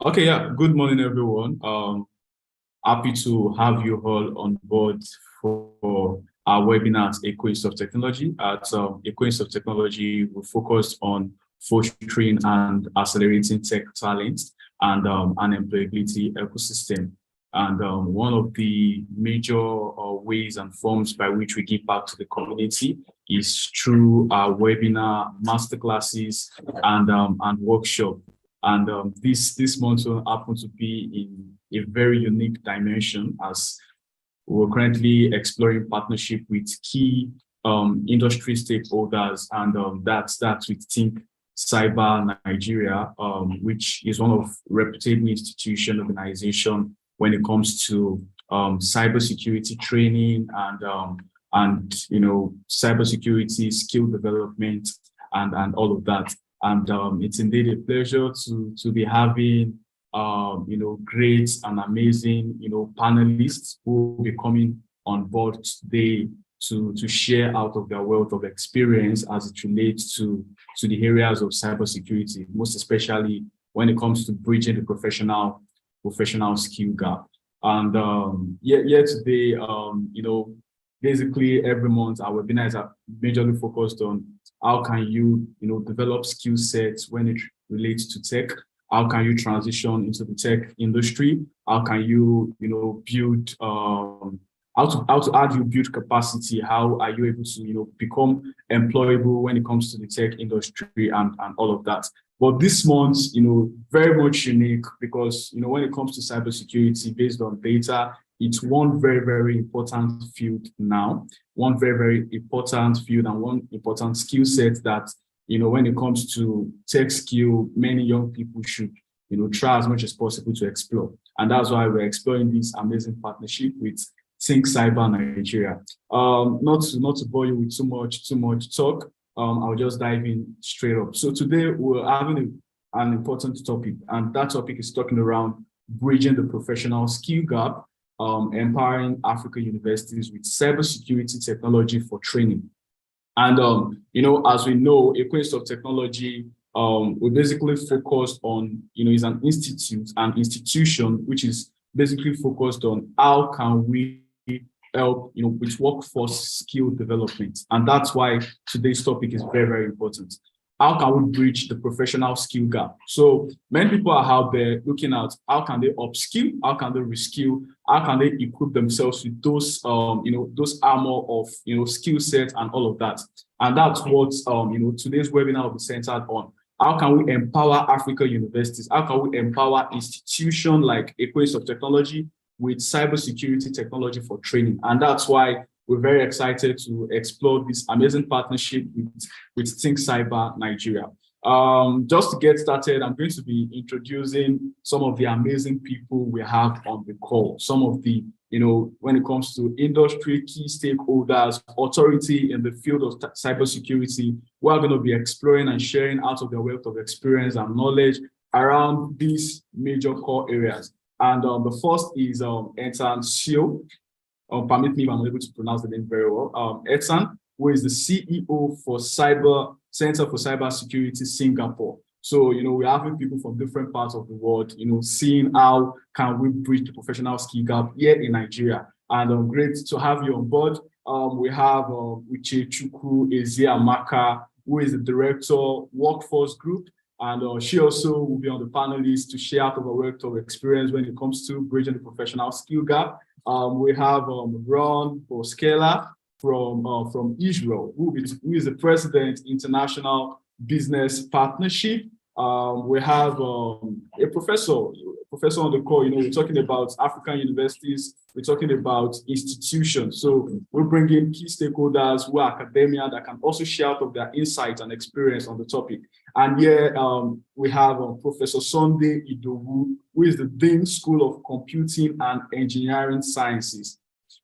Okay, yeah. Good morning, everyone. Happy to have you all on board for our webinar at Equations of Technology. At Equations of Technology, we focus on fostering and accelerating tech talent and employability ecosystem. And one of the major ways and forms by which we give back to the community is through our webinar, masterclasses, and workshop. And this month will happen to be in a very unique dimension as we're currently exploring partnership with key industry stakeholders, and that's with Think Cyber Nigeria, which is one of reputable institution organization when it comes to cybersecurity training and cybersecurity skill development and all of that. And it's indeed a pleasure to be having great and amazing panelists who will be coming on board today to share out of their wealth of experience as it relates to the areas of cybersecurity, most especially when it comes to bridging the professional skill gap. And today, basically every month our webinars are majorly focused on how can you develop skill sets when it relates to tech. How can you transition into the tech industry? How can you build how do you build capacity? How are you able to become employable when it comes to the tech industry and all of that? But this month, very much unique because when it comes to cybersecurity based on data, it's one very, very important field now, one very, very important field and one important skill set that, when it comes to tech skill, many young people should, try as much as possible to explore. And that's why we're exploring this amazing partnership with Think Cyber Nigeria. Not to bore you with too much talk, I'll just dive in straight up. So today we're having an important topic, and that topic is talking around bridging the professional skill gap, empowering African universities with cybersecurity technology for training. And, as we know, Equations of Technology, we basically focus on, is an institution which is basically focused on how can we help, with workforce skill development. And that's why today's topic is very, very important. How can we bridge the professional skill gap? So many people are out there looking at how can they upskill, how can they reskill, how can they equip themselves with those, those armor of, skill set and all of that. And that's what, today's webinar will be centered on. How can we empower African universities? How can we empower institutions like Equations of Technology with cybersecurity technology for training? And that's why we're very excited to explore this amazing partnership with Think Cyber Nigeria. Just to get started, I'm going to be introducing some of the amazing people we have on the call. Some of the, when it comes to industry, key stakeholders, authority in the field of cybersecurity, we're going to be exploring and sharing out of their wealth of experience and knowledge around these major core areas. And the first is Ethan Sio. Permit me if I'm able to pronounce the name very well. Ethan, who is the CEO for Center for Cybersecurity Singapore. So, we're having people from different parts of the world, seeing how can we bridge the professional skill gap here in Nigeria. And great to have you on board. We have Uchechukwu Eziamaka, who is the Director, Workforce Group. And she also will be on the panelists to share out of her wealth of experience when it comes to bridging the professional skill gap. We have Ron Boskela from Israel, who is the President, International Business Partnership. We have a professor on the call. We're talking about African universities, we're talking about institutions. So we're bringing key stakeholders who are academia that can also share out of their insights and experience on the topic. And here we have Professor Sunday Idowu, who is the Dean School of Computing and Engineering Sciences.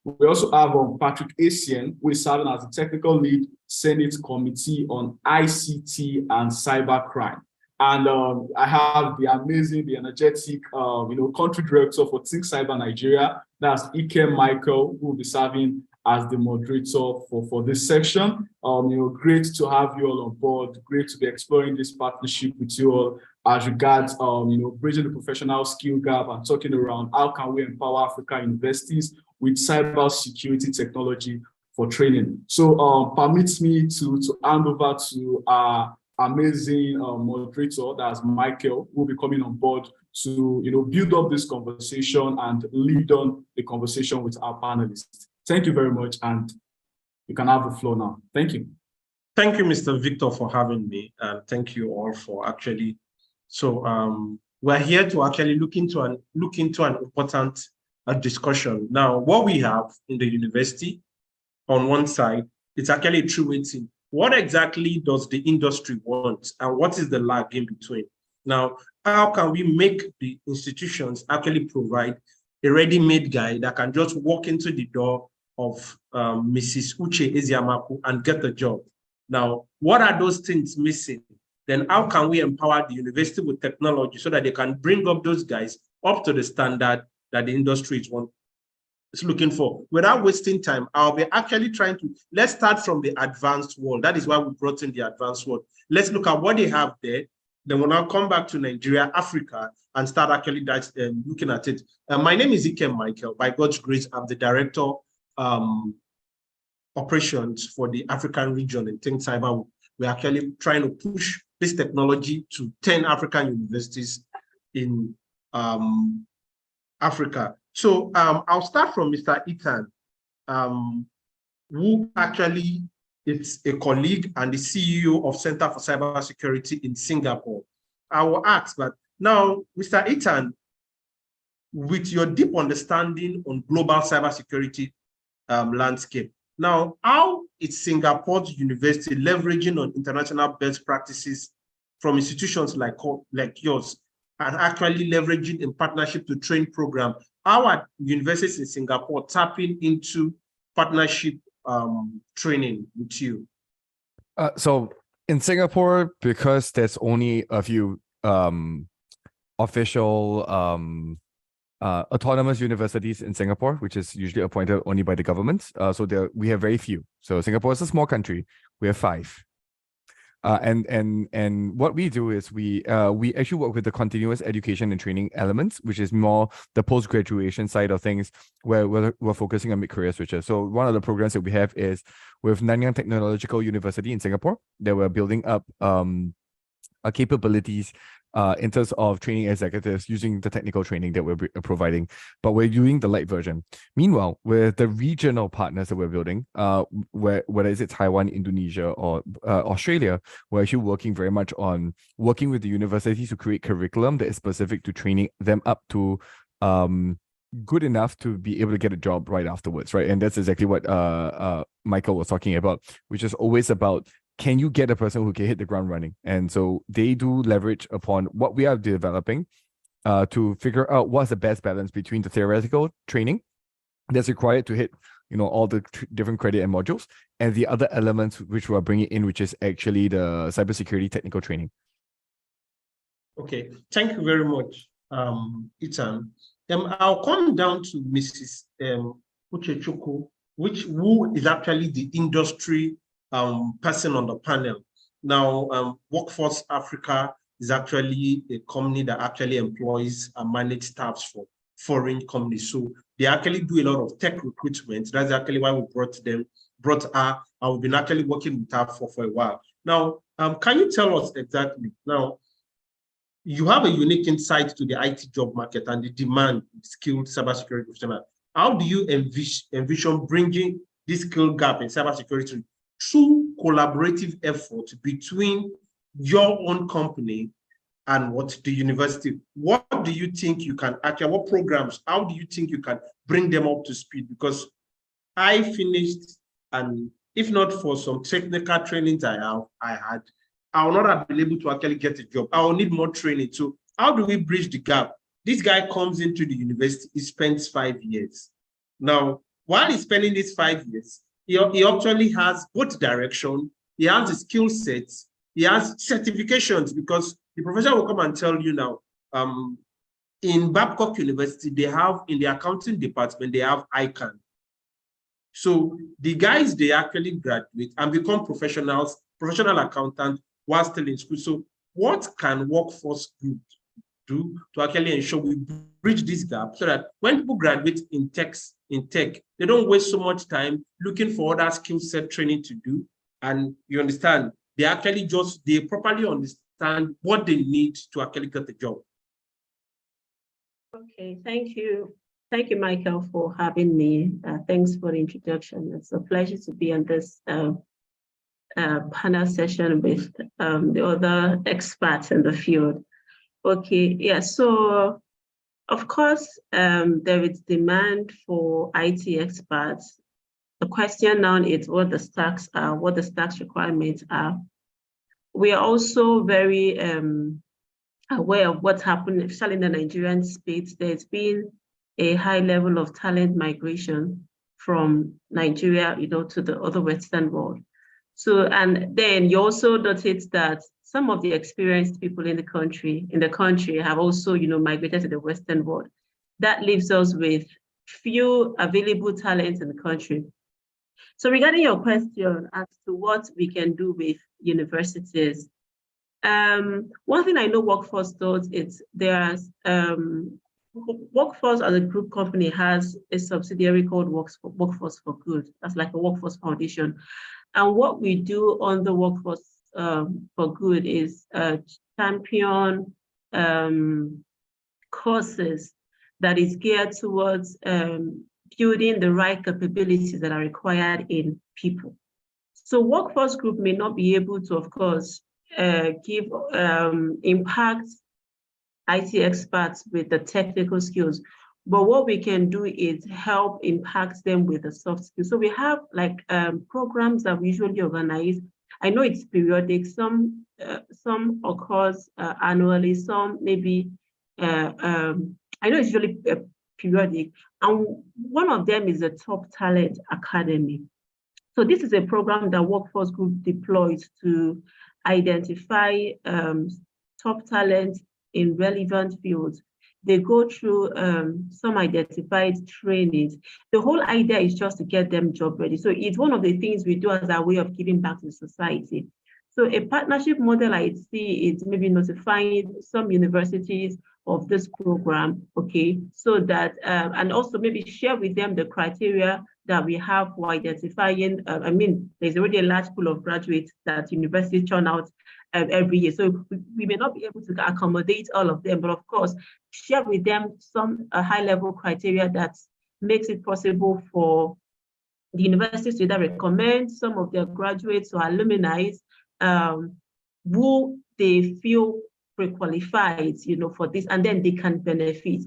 We also have Patrick Essien, who is serving as the Technical Lead Senate Committee on ICT and Cybercrime. And I have the amazing, the energetic, country director for Think Cyber Nigeria. That's Ike Michael, who will be serving as the moderator for this section. Great to have you all on board. Great to be exploring this partnership with you all. as regards bridging the professional skill gap and talking around how can we empower African universities with cybersecurity technology for training. So permits me to hand over to our amazing moderator, that's Michael, who will be coming on board to build up this conversation and lead on the conversation with our panelists. Thank you very much, and you can have the floor now. Thank you. Thank you, Mr. Victor, for having me, and thank you all for actually. So we're here to actually look into an important discussion. Now, what we have in the university on one side, it's actually a two-way thing. What exactly does the industry want, and what is the lag in between? Now, how can we make the institutions actually provide a ready-made guy that can just walk into the door of Mrs. Uche Eziamaku and get the job? Now, what are those things missing? Then how can we empower the university with technology so that they can bring up those guys up to the standard that the industry is looking for? Without wasting time, I'll be actually trying to, let's start from the advanced world. That is why we brought in the advanced world. Let's look at what they have there. Then we'll now come back to Nigeria, Africa, and start actually looking at it. My name is Ikem Michael. By God's grace, I'm the director operations for the African region in Think Cyber. We're actually trying to push this technology to 10 African universities in Africa. So I'll start from Mr. Ethan, who actually is a colleague and the CEO of Center for Cybersecurity in Singapore. I will ask, but now, Mr. Ethan, with your deep understanding on global cybersecurity landscape, now, how is Singapore's university leveraging on international best practices from institutions like yours and actually leveraging in partnership to train program? How are universities in Singapore tapping into partnership training with you? So in Singapore, because there's only a few official autonomous universities in Singapore, which is usually appointed only by the government. So we have very few. So Singapore is a small country. We have 5. And what we do is we actually work with the continuous education and training elements, which is more the post-graduation side of things, where we're focusing on mid-career switches. So one of the programs that we have is with Nanyang Technological University in Singapore, that we're building up our capabilities in terms of training executives using the technical training that we're providing, but we're doing the light version. Meanwhile, with the regional partners that we're building, whether it's Taiwan, Indonesia, or Australia, we're actually working very much on working with the universities to create curriculum that is specific to training them up to good enough to be able to get a job right afterwards, right? And that's exactly what Michael was talking about, which is always about, can you get a person who can hit the ground running? And so they do leverage upon what we are developing to figure out what's the best balance between the theoretical training that's required to hit, all the different credit and modules, and the other elements which we're bringing in, which is actually the cybersecurity technical training. Okay, thank you very much, Ethan. I'll come down to Mrs. Uchechukwu, who is actually the industry person on the panel. Now, Workforce Africa is actually a company that actually employs and manages staffs for foreign companies. So they actually do a lot of tech recruitment. That's actually why we brought her, and we've been actually working with her for a while. Now, can you tell us exactly, now, you have a unique insight to the IT job market and the demand for skilled cybersecurity professionals. How do you envision bringing this skill gap in cybersecurity through collaborative effort between your own company and the university? What do you think you can actually, what programs, how do you think you can bring them up to speed? Because I finished, and if not for some technical trainings I had, I will not have been able to actually get a job. I will need more training. So how do we bridge the gap? This guy comes into the university, he spends 5 years. Now, while he's spending these 5 years, he actually has both direction, he has the skill sets, he has certifications, because the professor will come and tell you now, in Babcock University, they have, in the accounting department, they have ICANN. So the guys, they actually graduate and become professional accountants while still in school. So what can workforce group do to actually ensure we bridge this gap so that when people graduate in tech, they don't waste so much time looking for other skill set training to do. And you understand, they properly understand what they need to actually get the job. Okay, thank you. Thank you, Michael, for having me. Thanks for the introduction. It's a pleasure to be on this panel session with the other experts in the field. Okay, yeah, so of course, there is demand for IT experts. The question now is what the stacks are, what the stacks requirements are. We are also very aware of what's happening, especially in the Nigerian space. There's been a high level of talent migration from Nigeria, to the other Western world. So, and then you also notice that some of the experienced people in the country have also, migrated to the Western world. That leaves us with few available talents in the country. So regarding your question as to what we can do with universities, one thing I know Workforce does is Workforce as a group company has a subsidiary called Workforce for Good. That's like a Workforce Foundation. And what we do on the Workforce for Good is champion courses that is geared towards building the right capabilities that are required in people. So Workforce Group may not be able to, of course, give impact IT experts with the technical skills, but what we can do is help impact them with the soft skills. So we have like programs that we usually organize. I know it's periodic. Some occurs annually. Some maybe I know it's usually periodic. And one of them is the Top Talent Academy. So this is a program that Workforce Group deploys to identify top talent in relevant fields. They go through some identified trainings. The whole idea is just to get them job ready. So it's one of the things we do as our way of giving back to society. So a partnership model I see is maybe notifying some universities of this program, okay, so that, and also maybe share with them the criteria that we have for identifying, there's already a large pool of graduates that universities churn out every year. So we may not be able to accommodate all of them, but of course, share with them some high-level criteria that makes it possible for the universities to either recommend some of their graduates or alumni who they feel pre-qualified, for this, and then they can benefit.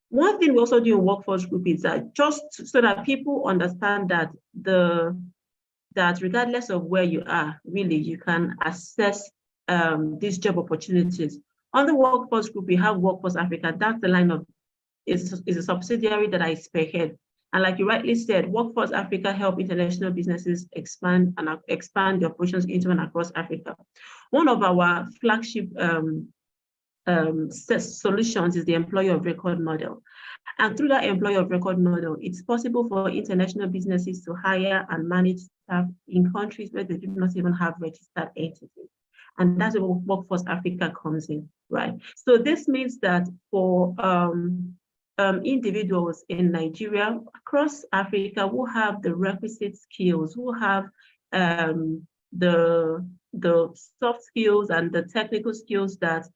One thing we also do in Workforce Group is that just so that people understand that that regardless of where you are, really, you can access these job opportunities. On the Workforce Group, we have Workforce Africa. That's the line of, is a subsidiary that I spearhead. And like you rightly said, Workforce Africa help international businesses expand their operations into and across Africa. One of our flagship solutions is the employer of record model. And through that employer of record model, it's possible for international businesses to hire and manage staff in countries where they do not even have registered entities. And that's where Workforce Africa comes in, right? So this means that for individuals in Nigeria, across Africa, who have the requisite skills, who have the soft skills and the technical skills that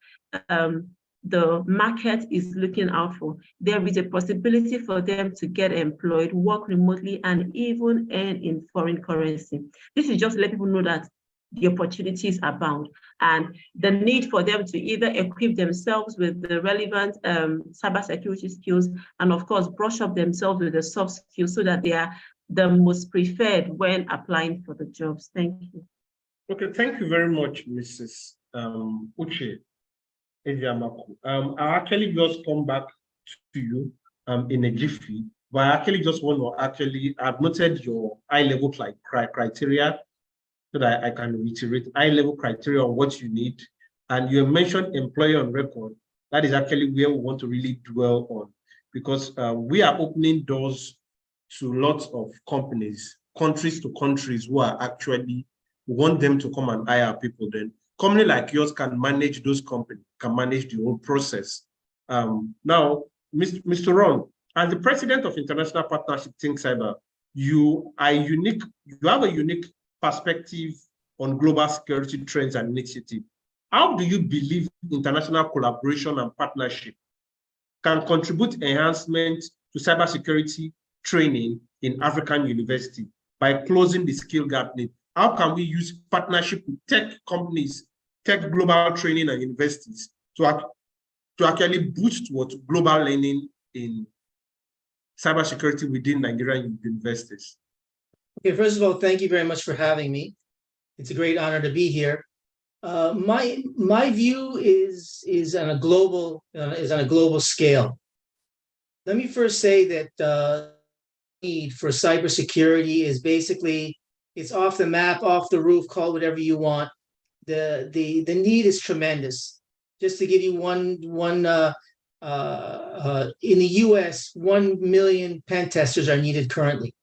the market is looking out for, there is a possibility for them to get employed, work remotely, and even earn in foreign currency. This is just to let people know that the opportunities abound, and the need for them to either equip themselves with the relevant cybersecurity skills, and of course, brush up themselves with the soft skills so that they are the most preferred when applying for the jobs. Thank you. Okay, thank you very much, Mrs. Uche Ejiamaku. I'll actually just come back to you in a jiffy, but I actually just want to I've noted your high-level criteria so that I can reiterate high-level criteria on what you need. And you mentioned employer on record. That is actually where we want to really dwell on, because we are opening doors to lots of companies, countries to countries, who are actually want them to come and hire people then. company like yours can manage those companies, can manage the whole process. Now, Mr. Ron, as the president of International Partnership Think Cyber, you have a unique perspective on global security trends and initiatives. How do you believe international collaboration and partnership can contribute enhancement to cybersecurity training in African university by closing the skill gap need? How can we use partnership with tech companies, tech global training and universities to actually boost global learning in cybersecurity within Nigerian universities? Okay, first of all, thank you very much for having me. It's a great honor to be here. My view is on a global scale. Let me first say that need for cybersecurity is basically, it's off the map, off the roof, call whatever you want. The need is tremendous. Just to give you one in the US, 1 million pen testers are needed currently.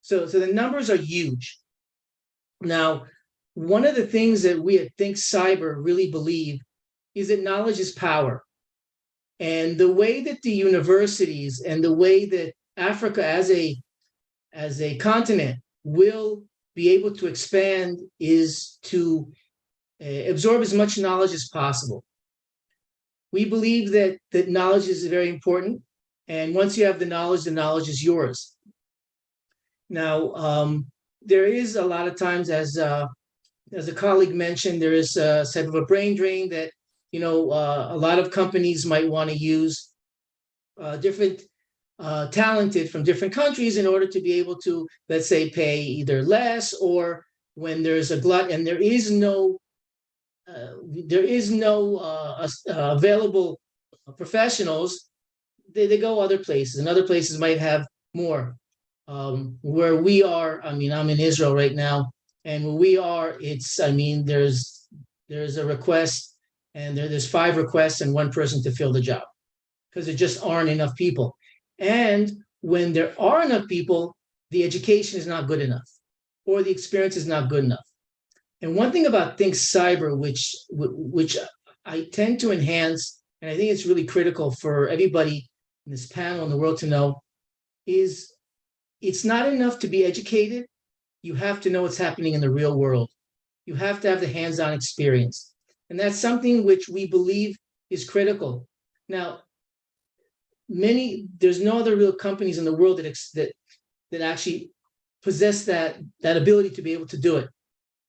So the numbers are huge. Now, one of the things that we at Think Cyber really believe is that knowledge is power. And the way that the universities and the way that Africa as a continent will be able to expand is to absorb as much knowledge as possible. We believe that knowledge is very important. And once you have the knowledge is yours. Now, there is a lot of times, as a colleague mentioned, there is a type of a brain drain that, a lot of companies might want to use different talented from different countries in order to be able to, let's say, pay either less, or when there's a glut and there is no available professionals, they go other places, and other places might have more. Where we are, I'm in Israel right now, and where we are, there's a request, and there's 5 requests and 1 person to fill the job, because there just aren't enough people. And when there are enough people, the education is not good enough, or the experience is not good enough. And one thing about Think Cyber, which I tend to enhance, and I think it's really critical for everybody in this panel in the world to know, is it's not enough to be educated. You have to know what's happening in the real world. You have to have the hands-on experience. And that's something which we believe is critical. Now, there's no other real companies in the world that actually possess that ability to be able to do it.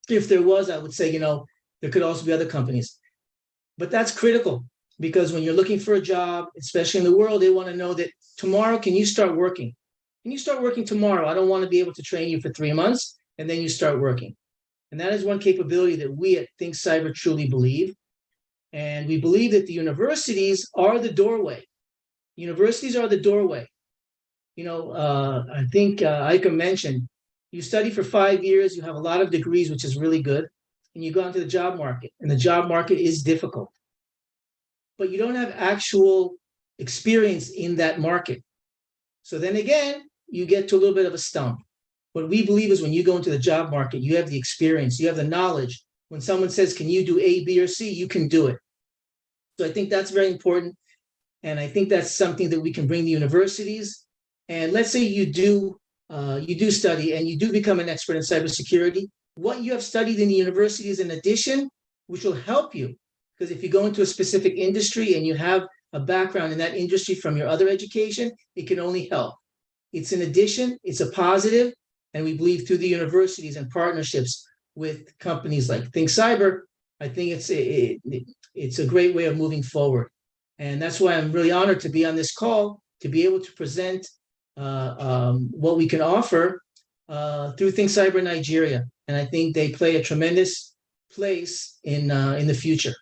If there was, I would say, there could also be other companies. But that's critical, because when you're looking for a job, especially in the world, they want to know that tomorrow, can you start working? Can you start working tomorrow? I don't want to be able to train you for 3 months and then you start working. And that is one capability that we at Think Cyber truly believe. And we believe that the universities are the doorway. Universities are the doorway. I think Aika mentioned, you study for 5 years, you have a lot of degrees, which is really good, and you go into the job market, and the job market is difficult. But you don't have actual experience in that market. So then again, you get to a little bit of a stump. What we believe is when you go into the job market, you have the experience, you have the knowledge. When someone says, can you do A, B, or C, you can do it. So I think that's very important. And I think that's something that we can bring to universities. And let's say you do study and you do become an expert in cybersecurity. What you have studied in the university is an addition, which will help you. Because if you go into a specific industry and you have a background in that industry from your other education, it can only help. It's an addition, it's a positive, and we believe through the universities and partnerships with companies like Think Cyber, I think it's a great way of moving forward. And that's why I'm really honored to be on this call, to be able to present what we can offer through Think Cyber Nigeria. And I think they play a tremendous place in the future.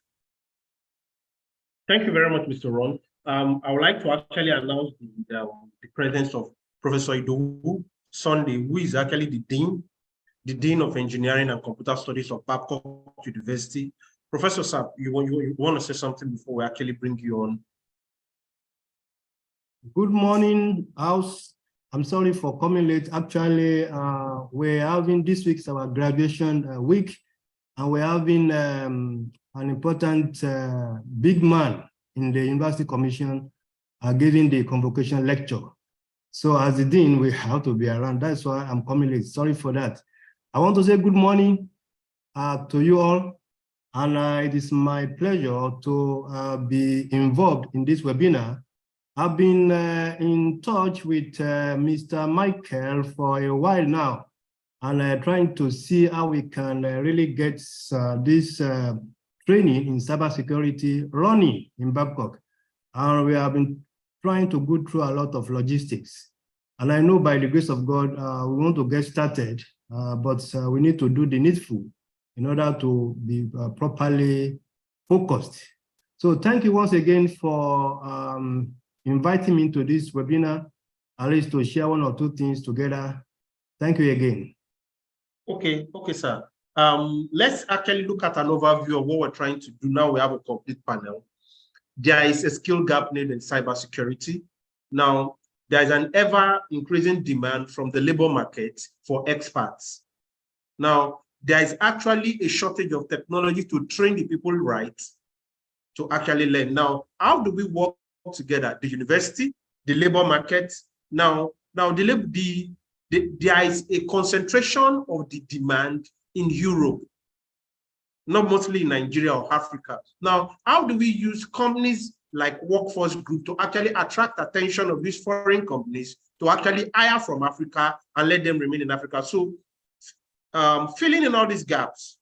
Thank you very much, Mr. Ron. I would like to actually announce the presence of Professor Idowu Sunday, who is actually the Dean of Engineering and Computer Studies of Babcock University. Professor Saab, you want to say something before we actually bring you on? Good morning, House. I'm sorry for coming late. Actually, we're having this week's our graduation week. and we have been an important big man in the University Commission giving the convocation lecture. So as the dean, we have to be around. That's why I'm coming late. Sorry for that. I want to say good morning to you all. And it is my pleasure to be involved in this webinar. I've been in touch with Mr. Michael for a while now, and trying to see how we can really get this training in cybersecurity running in Babcock. And we have been trying to go through a lot of logistics. And I know by the grace of God, we want to get started, but we need to do the needful in order to be properly focused. So thank you once again for inviting me to this webinar, at least to share one or two things together. Thank you again. Okay, sir. Let's actually look at an overview of what we're trying to do. Now we have a complete panel. There is a skill gap need in cybersecurity. Now, there is an ever-increasing demand from the labor market for experts. Now, there is actually a shortage of technology to train the people right to actually learn. Now, how do we work together? The university, the labor market. Now there is a concentration of the demand in Europe, not mostly in Nigeria or Africa. Now, how do we use companies like Workforce Group to actually attract attention of these foreign companies to actually hire from Africa and let them remain in Africa? So filling in all these gaps,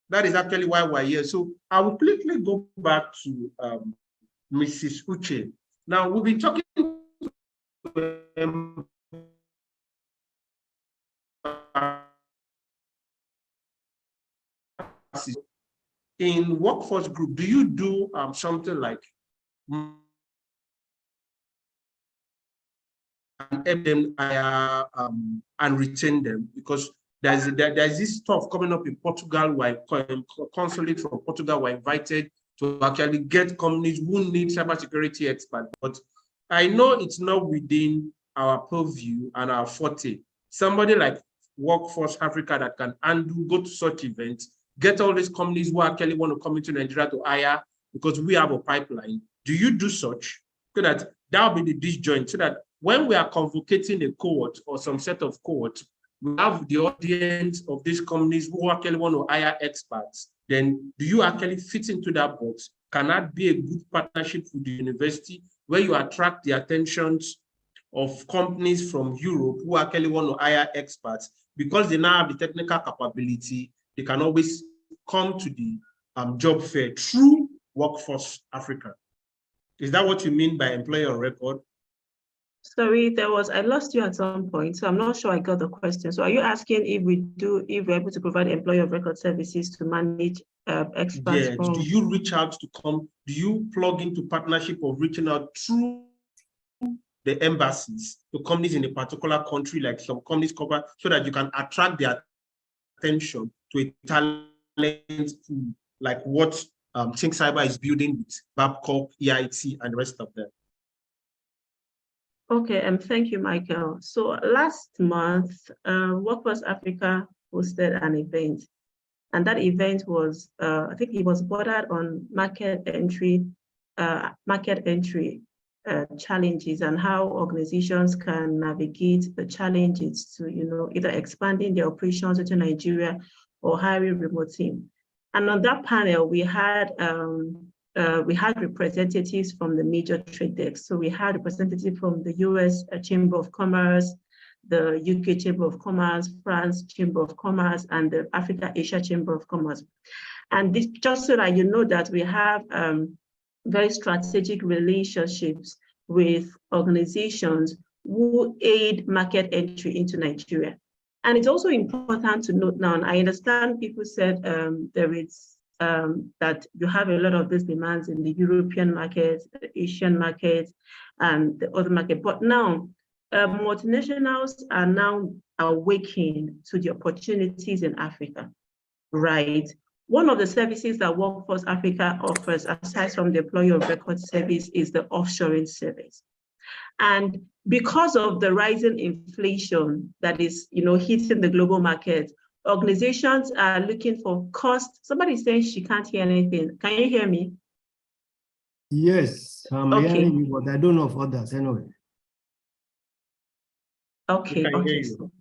that is actually why we're here. So I will quickly go back to Mrs. Uche. Now, we've been talking to in Workforce Group. Do you do something like them hire and retain them? Because there's this stuff coming up in Portugal where consulate from Portugal were invited to actually get companies who need cybersecurity experts. But I know it's not within our purview and our forte. Somebody like Workforce Africa that can go to such events, get all these companies who actually want to come into Nigeria to hire, because we have a pipeline. Do you do such? So that will be the disjoint, so that when we are convocating a cohort or some set of cohort, we have the audience of these companies who actually want to hire experts. Then do you actually fit into that box? Can that be a good partnership with the university where you attract the attentions of companies from Europe who actually want to hire experts? Because they now have the technical capability, they can always come to the job fair through Workforce Africa. Is that what you mean by employer on record? Sorry, I lost you at some point, so I'm not sure I got the question. So are you asking if we're able to provide employer of record services to manage experts? Yes. Do you reach out to do you plug into partnership of reaching out through the embassies to companies in a particular country, like some companies cover, so that you can attract their attention to a talent pool, like what Think Cyber is building with Babcock, EIT, and the rest of them? Okay, thank you, Michael. So last month, Workforce Africa hosted an event, and that event was, I think it was bordered on market entry challenges and how organizations can navigate the challenges to, either expanding their operations into Nigeria or hiring remote team. And on that panel, we had representatives from the major trade desks. So we had representatives from the US Chamber of Commerce, the UK Chamber of Commerce, France Chamber of Commerce, and the Africa Asia Chamber of Commerce. And this, just so that you know that we have very strategic relationships with organizations who aid market entry into Nigeria. And it's also important to note now, and I understand people said there is that you have a lot of these demands in the European market, the Asian market, and the other market. But now, multinationals are now awakening to the opportunities in Africa, right? One of the services that Workforce Africa offers, aside from the employer of record service, is the offshoring service. And because of the rising inflation that is, hitting the global market, organizations are looking for cost. Somebody saying she can't hear anything. Can you hear me? Yes, I'm Okay. hearing you, but I don't know of others anyway. Okay, We can hear okay. you.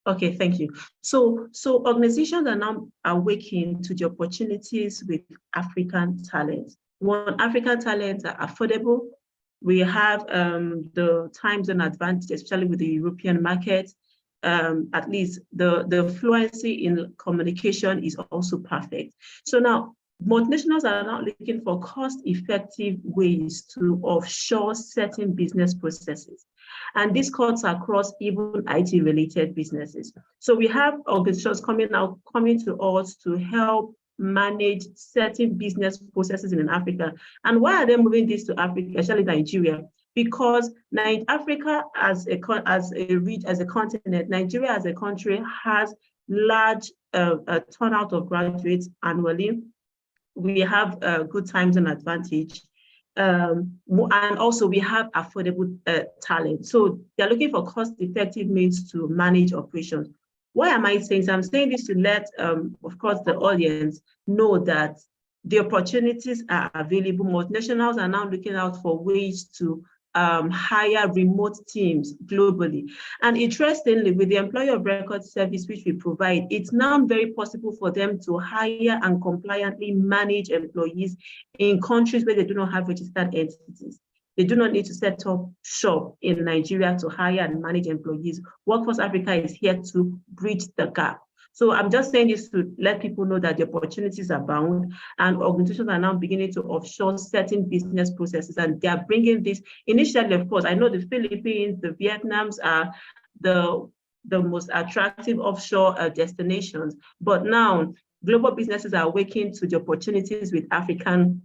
Okay, thank you. So organizations are now awakening to the opportunities with African talents. One, African talents are affordable. We have the time zone advantage, especially with the European market. At least the fluency in communication is also perfect. So now multinationals are now looking for cost-effective ways to offshore certain business processes. And this cuts across even IT-related businesses. So we have organizations coming to us to help manage certain business processes in Africa. And why are they moving this to Africa, especially Nigeria? Because Africa as a continent, Nigeria as a country has large turnout of graduates annually. We have good times and advantage. And also we have affordable talent. So they're looking for cost-effective means to manage operations. Why am I saying this? I'm saying this to let, of course, the audience know that the opportunities are available. Multinationals are now looking out for ways to hire remote teams globally. And interestingly, with the employer of record service which we provide, it's now very possible for them to hire and compliantly manage employees in countries where they do not have registered entities. They do not need to set up shop in Nigeria to hire and manage employees. Workforce Africa is here to bridge the gap. So I'm just saying this to let people know that the opportunities abound, and organizations are now beginning to offshore certain business processes, and they are bringing this initially. Of course, I know the Philippines, the Vietnams are the most attractive offshore destinations, but now global businesses are awakening to the opportunities with African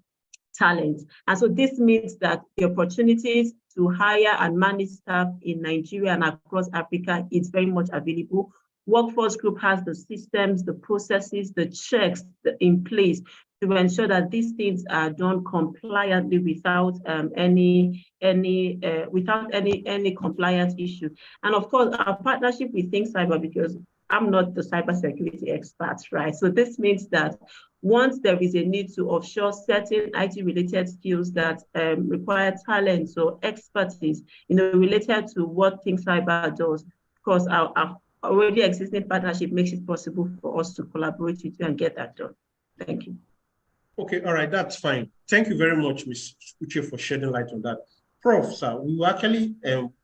talent. And so this means that the opportunities to hire and manage staff in Nigeria and across Africa is very much available. Workforce Group has the systems, the processes, the checks in place to ensure that these things are done compliantly without any compliance issue. And of course, our partnership with Think Cyber, because I'm not the cybersecurity expert, right? So this means that once there is a need to offshore certain IT-related skills that require talent or expertise, related to what Think Cyber does, of course, our already existing partnership makes it possible for us to collaborate with you and get that done. Thank you. Okay, all right, that's fine. Thank you very much, Ms. Uche, for shedding light on that. Prof, sir, we will actually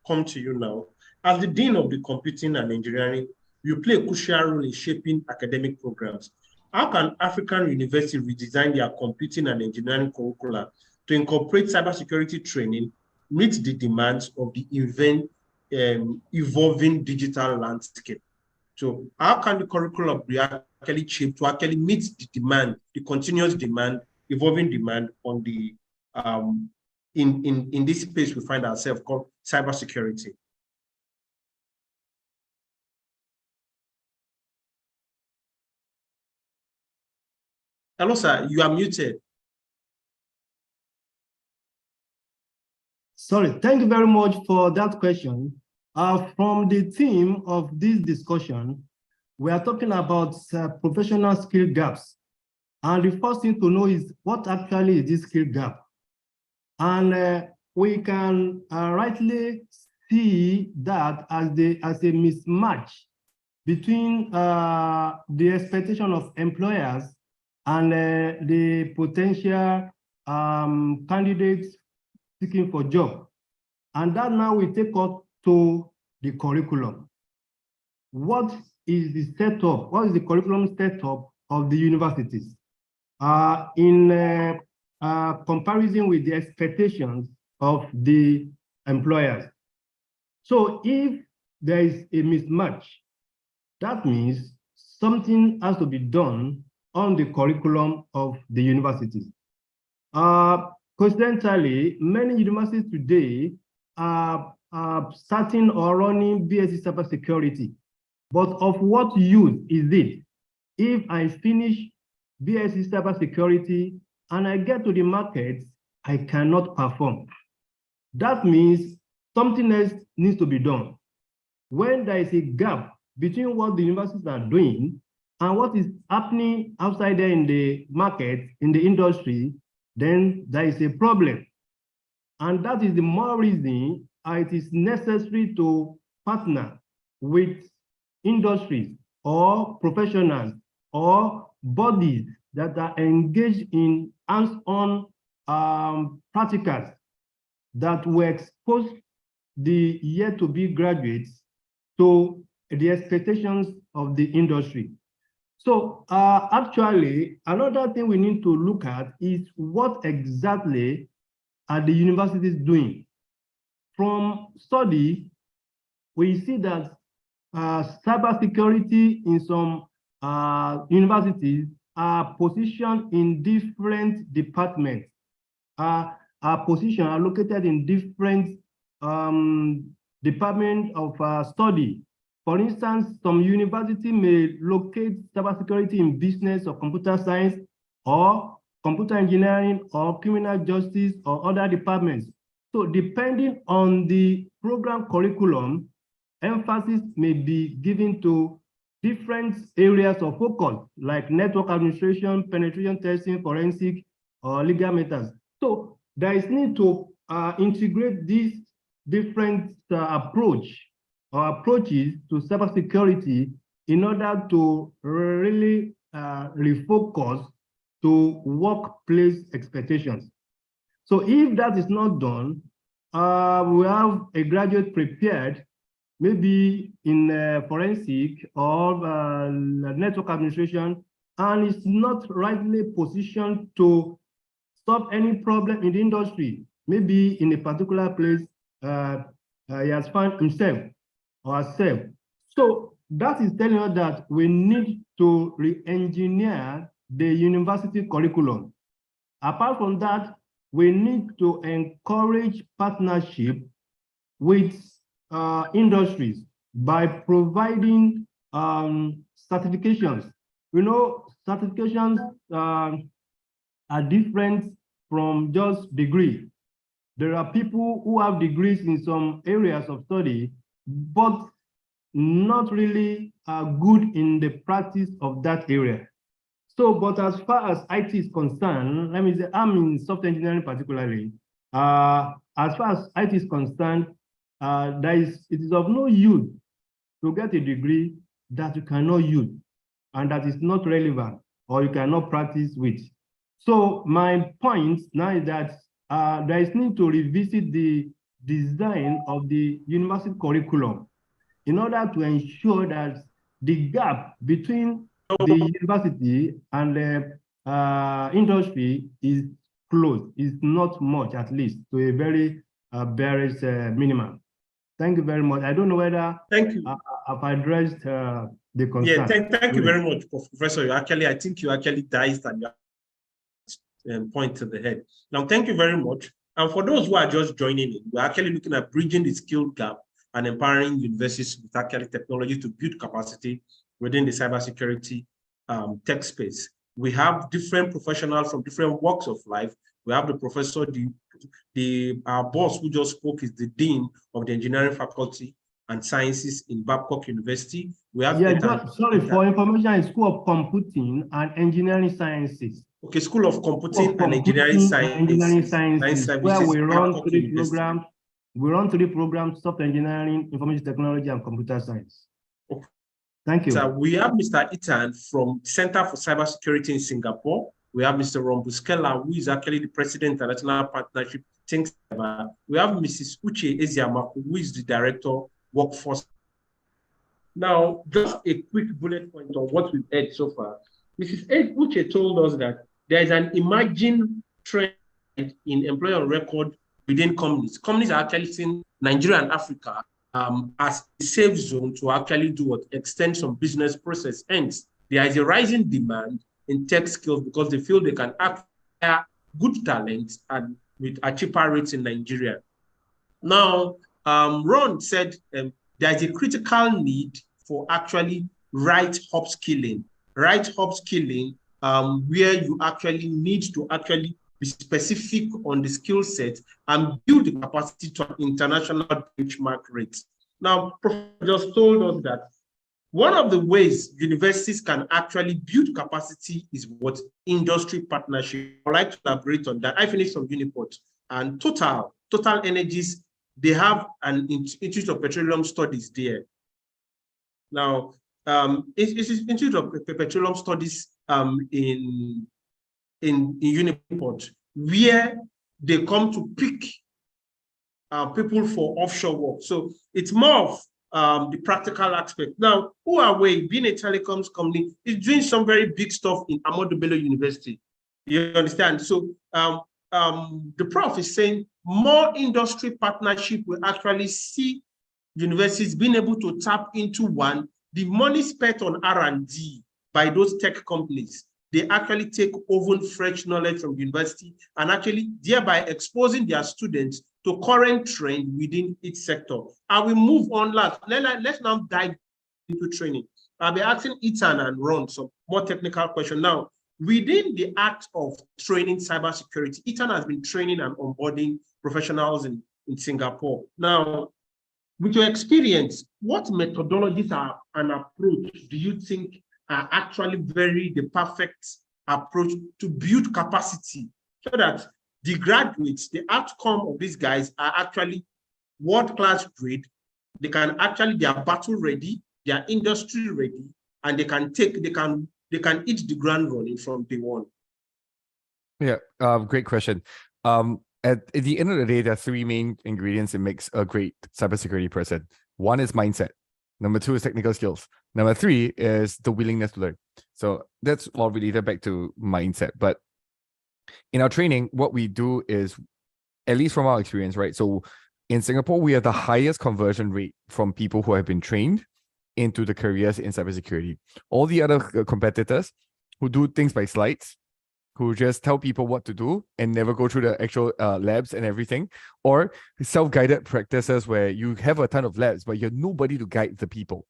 come to you now. As the Dean of the Computing and Engineering, you play a crucial role in shaping academic programs. How can African universities redesign their computing and engineering curricula to incorporate cybersecurity training, meet the demands of the evolving digital landscape? So how can the curriculum be actually shaped to actually meet the demand, the continuous demand, evolving demand on the in this space we find ourselves called cybersecurity? Hello, sir, you are muted. Sorry, thank you very much for that question. From the theme of this discussion, we are talking about professional skill gaps. And the first thing to know is what actually is this skill gap? And we can rightly see that as a mismatch between the expectation of employers and the potential candidates seeking for job. And that now we take us to the curriculum. What is the setup? What is the curriculum setup of the universities? In comparison with the expectations of the employers. So if there is a mismatch, that means something has to be done on the curriculum of the universities. Coincidentally, many universities today are starting or running BSc cybersecurity. But of what use is it if I finish BSc cybersecurity and I get to the market, I cannot perform? That means something else needs to be done. When there is a gap between what the universities are doing and what is happening outside there in the market, in the industry, then there is a problem. And that is the more reason it is necessary to partner with industries or professionals or bodies that are engaged in hands-on practicals that will expose the yet-to-be graduates to the expectations of the industry. So actually, another thing we need to look at is what exactly are the universities doing? From study, we see that cybersecurity in some universities are positioned in different departments, are positioned, are located in different departments of study. For instance, some university may locate cybersecurity in business or computer science or computer engineering or criminal justice or other departments. So depending on the program curriculum, emphasis may be given to different areas of focus, like network administration, penetration testing, forensic, or legal matters. So there is need to integrate these different approaches to cybersecurity in order to really refocus to workplace expectations. So if that is not done, we have a graduate prepared, maybe in forensic or network administration, and is not rightly positioned to solve any problem in the industry. Maybe in a particular place, he has found himself or herself. So that is telling us that we need to re-engineer the university curriculum. Apart from that, we need to encourage partnership with industries by providing certifications. You know, certifications are different from just degree. There are people who have degrees in some areas of study, but not really good in the practice of that area. So, but as far as IT is concerned, let me say, I'm in software engineering particularly. As far as IT is concerned, it is of no use to get a degree that you cannot use and that is not relevant or you cannot practice with. So my point now is that there is need to revisit the design of the university curriculum in order to ensure that the gap between the university and the industry is close, is not much, at least to a very barest minimum. Thank you very much. I don't know whether I've addressed the concern. Yeah, thank you very much, Professor. I think you actually diced and point to the head. Now, thank you very much. And for those who are just joining in, we're actually looking at bridging the skill gap and empowering universities with actually technology to build capacity within the cybersecurity tech space. We have different professionals from different walks of life. We have the professor, our boss who just spoke is the dean of the engineering faculty and sciences in Babcock University. We have sorry, for information, it's School of Computing and Engineering Sciences. Okay, School of Computing and Engineering Sciences, where we run three programs. We run three programs: software engineering, information technology, and computer science. Okay. Thank you. So we have Mr. Ethan from Center for Cybersecurity in Singapore. We have Mr. Rombuskela, who is actually the President of International Partnership Think Cyber. We have Mrs. Uche Eziamaku, who is the Director, Workforce. Now, just a quick bullet point on what we've heard so far. Mrs. Uche told us that there is an emerging trend in employer record within companies. Companies are actually seeing Nigeria and Africa as a safe zone to actually do what? Extend some business process. Hence, there is a rising demand in tech skills because they feel they can acquire good talent and with a cheaper rates in Nigeria. Now, Ron said there is a critical need for actually right upskilling, where you actually need to actually be specific on the skill set and build the capacity to international benchmark rates. Now, Professor just told us that One of the ways universities can actually build capacity is what industry partnership. I'd like to elaborate on that. I finished from Uniport and Total Energies. They have an Institute of Petroleum Studies there. Now, it's Institute of Petroleum Studies in Uniport, where they come to pick people for offshore work. So it's more of the practical aspect. Now, Huawei, being a telecoms company, is doing some very big stuff in Ahmadu Bello University. You understand? So the prof is saying more industry partnership will actually see universities being able to tap into the money spent on R&D by those tech companies. They actually take oven fresh knowledge from the university and actually thereby exposing their students to current trend within each sector. I will move on last. Let's now dive into training. I'll be asking Ethan and Ron some more technical questions. Now, within the act of training cybersecurity, Ethan has been training and onboarding professionals in Singapore. Now, with your experience, what methodologies are an approach do you think are actually the perfect approach to build capacity so that the graduates, the outcome of these guys are actually world-class grade, they are battle ready, they are industry ready, and they can hit the ground running from day one? Yeah, great question. At the end of the day, there are three main ingredients that makes a great cybersecurity person. One is mindset. Number two is technical skills. Number three is the willingness to learn. So that's all related back to mindset. But in our training, what we do is, at least from our experience, right? So in Singapore, we have the highest conversion rate from people who have been trained into the careers in cybersecurity. All the other competitors who do things by slides, who just tell people what to do and never go through the actual labs and everything, or self-guided practices where you have a ton of labs, but you're nobody to guide the people.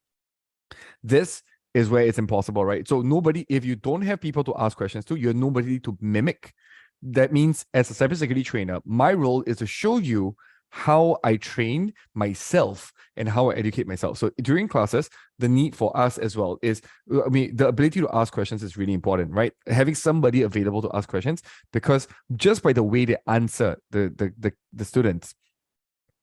This is where it's impossible, right? So if you don't have people to ask questions to, you're nobody to mimic. That means as a cybersecurity trainer, my role is to show you how I train myself and how I educate myself. So during classes, the need for us as well is, the ability to ask questions is really important, right? Having somebody available to ask questions, because just by the way they answer the students,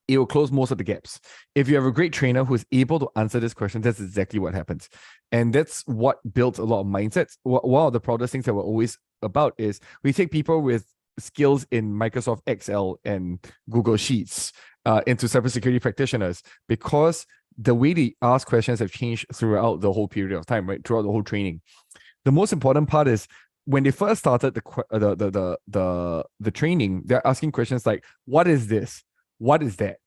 it will close most of the gaps. If you have a great trainer who is able to answer this question, that's exactly what happens. And that's what builds a lot of mindsets. One of the proudest things that we're always about is we take people with skills in Microsoft Excel and Google Sheets into cybersecurity practitioners, because the way they ask questions have changed throughout the whole period of time, right? Throughout the whole training. The most important part is when they first started the training, they're asking questions like, what is this? What is that?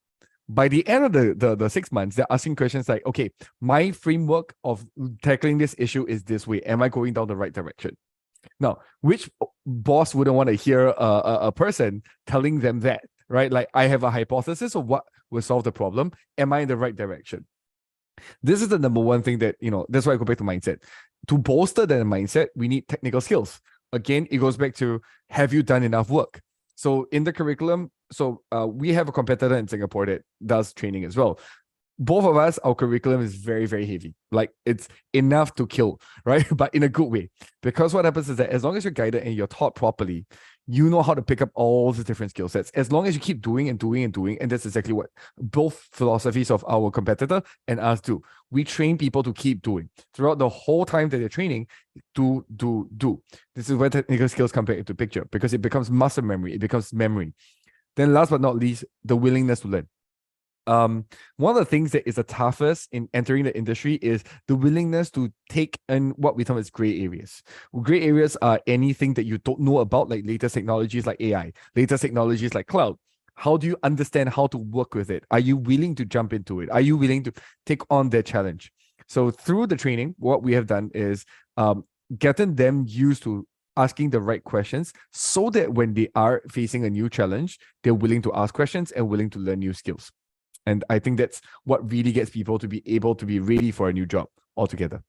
By the end of the 6 months, they're asking questions like, okay, my framework of tackling this issue is this way. Am I going down the right direction? Now, which boss wouldn't want to hear a person telling them that, right? Like, I have a hypothesis of what will solve the problem. Am I in the right direction? This is the number one thing that, that's why I go back to mindset. To bolster that mindset, we need technical skills. Again, it goes back to, have you done enough work? So in the curriculum, we have a competitor in Singapore that does training as well. Both of us, our curriculum is very, very heavy. Like, it's enough to kill, right? But in a good way. Because what happens is that as long as you're guided and you're taught properly, you know how to pick up all the different skill sets. As long as you keep doing and doing and doing, and that's exactly what both philosophies of our competitor and us do. We train people to keep doing. Throughout the whole time that they're training, do. This is where technical skills come back into picture, because it becomes muscle memory. It becomes memory. Then last but not least, the willingness to learn. One of the things that is the toughest in entering the industry is the willingness to take in what we term as gray areas. Gray areas are anything that you don't know about, like latest technologies like AI, latest technologies like cloud. How do you understand how to work with it? Are you willing to jump into it? Are you willing to take on that challenge? So through the training, what we have done is getting them used to asking the right questions, so that when they are facing a new challenge, they're willing to ask questions and willing to learn new skills. And I think that's what really gets people to be able to be ready for a new job altogether.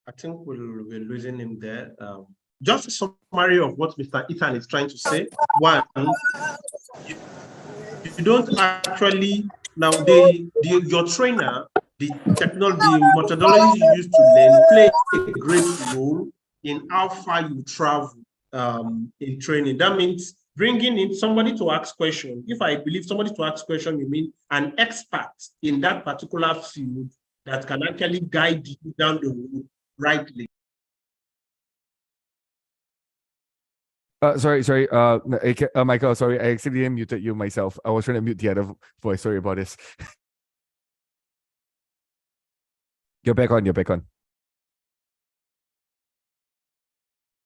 I think we're losing him there. Just a summary of what Mr. Ethan is trying to say. One, you don't actually, now your trainer, the methodologies you use to learn play a great role in how far you travel in training. That means bringing in somebody to ask questions. If I believe somebody to ask questions, you mean an expert in that particular field that can actually guide you down the road rightly. Sorry, Michael, sorry, I accidentally muted you myself. I was trying to mute the other voice. Sorry about this. You're back on.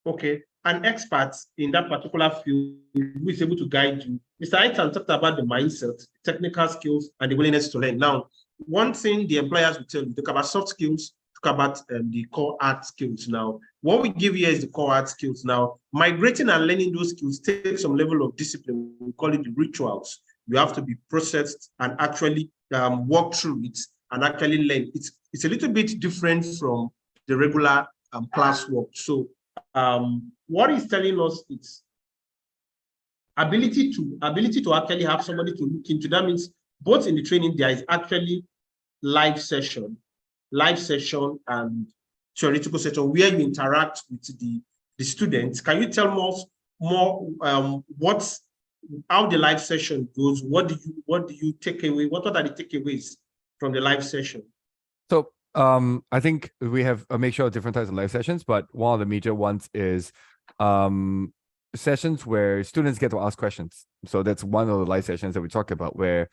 Okay, an expert in that particular field who is able to guide you. Mr. Aitan talked about the mindset, technical skills, and the willingness to learn. Now, one thing the employers will tell you, talk about soft skills, talk about the core hard skills. Now, what we give here is the core hard skills. Now, migrating and learning those skills takes some level of discipline. We call it the rituals. You have to be processed and actually walk through it and actually learn. It's a little bit different from the regular classwork. So what he's telling us is ability to actually have somebody to look into. That means both in the training, there is actually live session and theoretical session where you interact with the students. Can you tell us more how the live session goes? What do you take away? What are the takeaways from the live session? So I think we have a mixture of different types of live sessions, but one of the major ones is sessions where students get to ask questions. So that's one of the live sessions that we talked about, where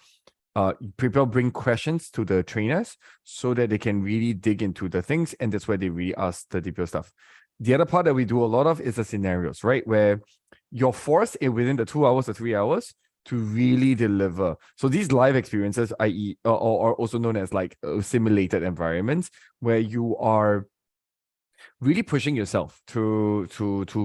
people bring questions to the trainers so that they can really dig into the things, and that's where they really ask the deeper stuff. The other part that we do a lot of is the scenarios, right? Where you're forced within the 2 hours or 3 hours to really deliver. So these live experiences, i.e., or also known as like simulated environments, where you are really pushing yourself to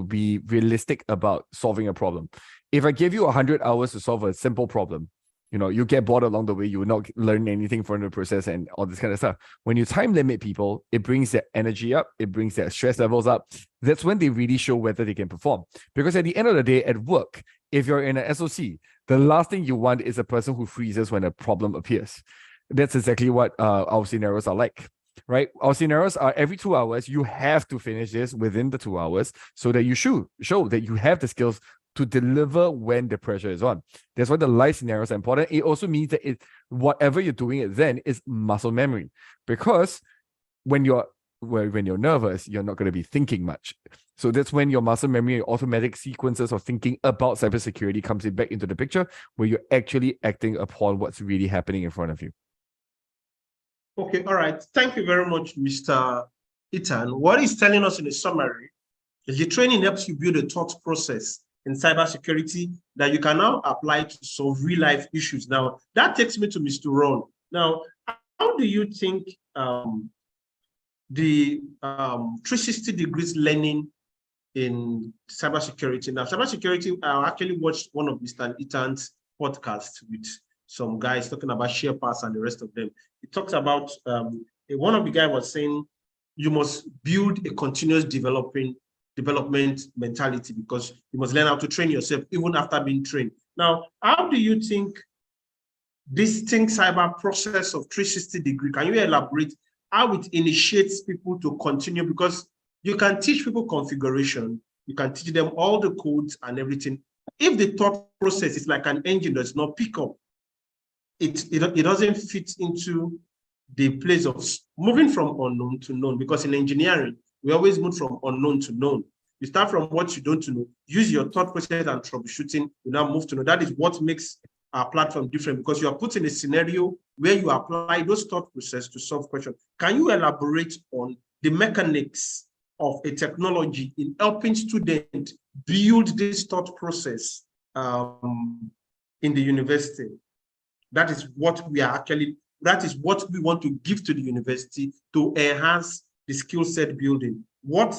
be realistic about solving a problem. If I give you 100 hours to solve a simple problem, you get bored along the way, you will not learn anything from the process and all this kind of stuff. When you time limit people, it brings their energy up, it brings their stress levels up. That's when they really show whether they can perform. Because at the end of the day, at work, if you're in an SOC, the last thing you want is a person who freezes when a problem appears. That's exactly what our scenarios are like, right? Our scenarios are every 2 hours, you have to finish this within the 2 hours so that you show that you have the skills to deliver when the pressure is on. That's why the live scenarios are important. It also means that whatever you're doing it then is muscle memory, because when you're nervous, you're not going to be thinking much. So that's when your muscle memory and automatic sequences of thinking about cybersecurity comes back into the picture, where you're actually acting upon what's really happening in front of you. Okay, all right. Thank you very much, Mr. Itan. What he's telling us in a summary is the training helps you build a thought process in cybersecurity that you can now apply to solve real-life issues. Now, that takes me to Mr. Ron. Now, how do you think the 360 degrees learning in cybersecurity? Now, cybersecurity, I actually watched one of Mr. Itan's podcasts with some guys talking about share paths and the rest of them. He talks about, one of the guys was saying, you must build a continuous development mentality, because you must learn how to train yourself even after being trained. Now, how do you think this Think Cyber process of 360 degree, can you elaborate how it initiates people to continue? Because you can teach people configuration, you can teach them all the codes and everything. If the thought process is like an engine that does not pick up, it doesn't fit into the place of moving from unknown to known, because in engineering, we always move from unknown to known. You start from what you don't know, use your thought process and troubleshooting, you now move to know. That is what makes our platform different, because you are put in a scenario where you apply those thought process to solve questions. Can you elaborate on the mechanics of a technology in helping students build this thought process in the university? That is what we want to give to the university to enhance the skill set building. What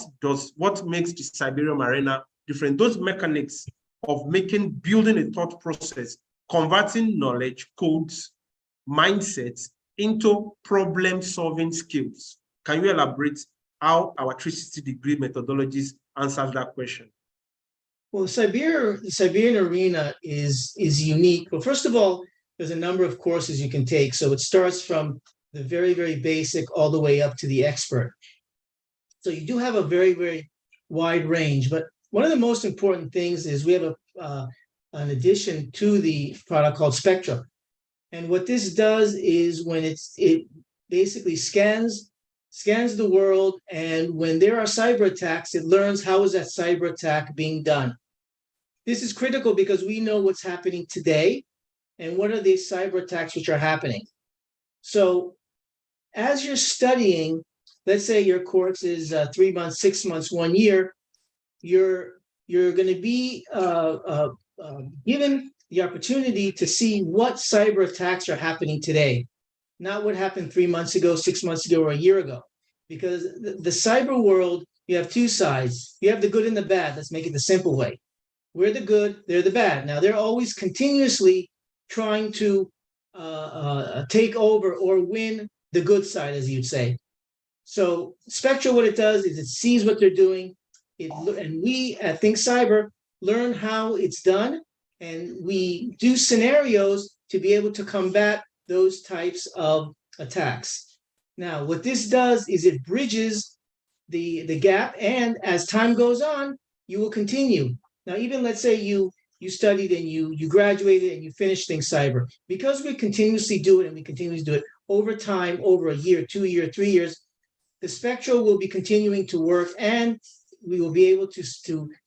makes the Cybersecurity Arena different? Those mechanics of building a thought process, converting knowledge, codes, mindsets into problem-solving skills. Can you elaborate how our 360-degree methodologies answers that question? Well, the Cybersecurity Arena is unique. Well, first of all, there's a number of courses you can take. So it starts from the very, very basic all the way up to the expert. So you do have a very, very wide range. But one of the most important things is we have an addition to the product called Spectra. And what this does is when it basically scans the world, and when there are cyber attacks, it learns how is that cyber attack being done. This is critical because we know what's happening today and what are these cyber attacks which are happening. So as you're studying, let's say your course is 3 months, 6 months, 1 year, you're going to be given the opportunity to see what cyber attacks are happening today, not what happened 3 months ago, 6 months ago, or a year ago. Because the cyber world, you have two sides. You have the good and the bad. Let's make it the simple way. We're the good, they're the bad. Now, they're always continuously trying to take over or win the good side, as you'd say. So Spectra, what it does is it sees what they're doing, and we at Think Cyber learn how it's done, and we do scenarios to be able to combat those types of attacks. Now, what this does is it bridges the gap, and as time goes on, you will continue. Now, even let's say you studied and you graduated and you finished Think Cyber, because we continuously do it and we continuously do it over time, over a year, 2 years, 3 years, the Spectra will be continuing to work, and we will be able to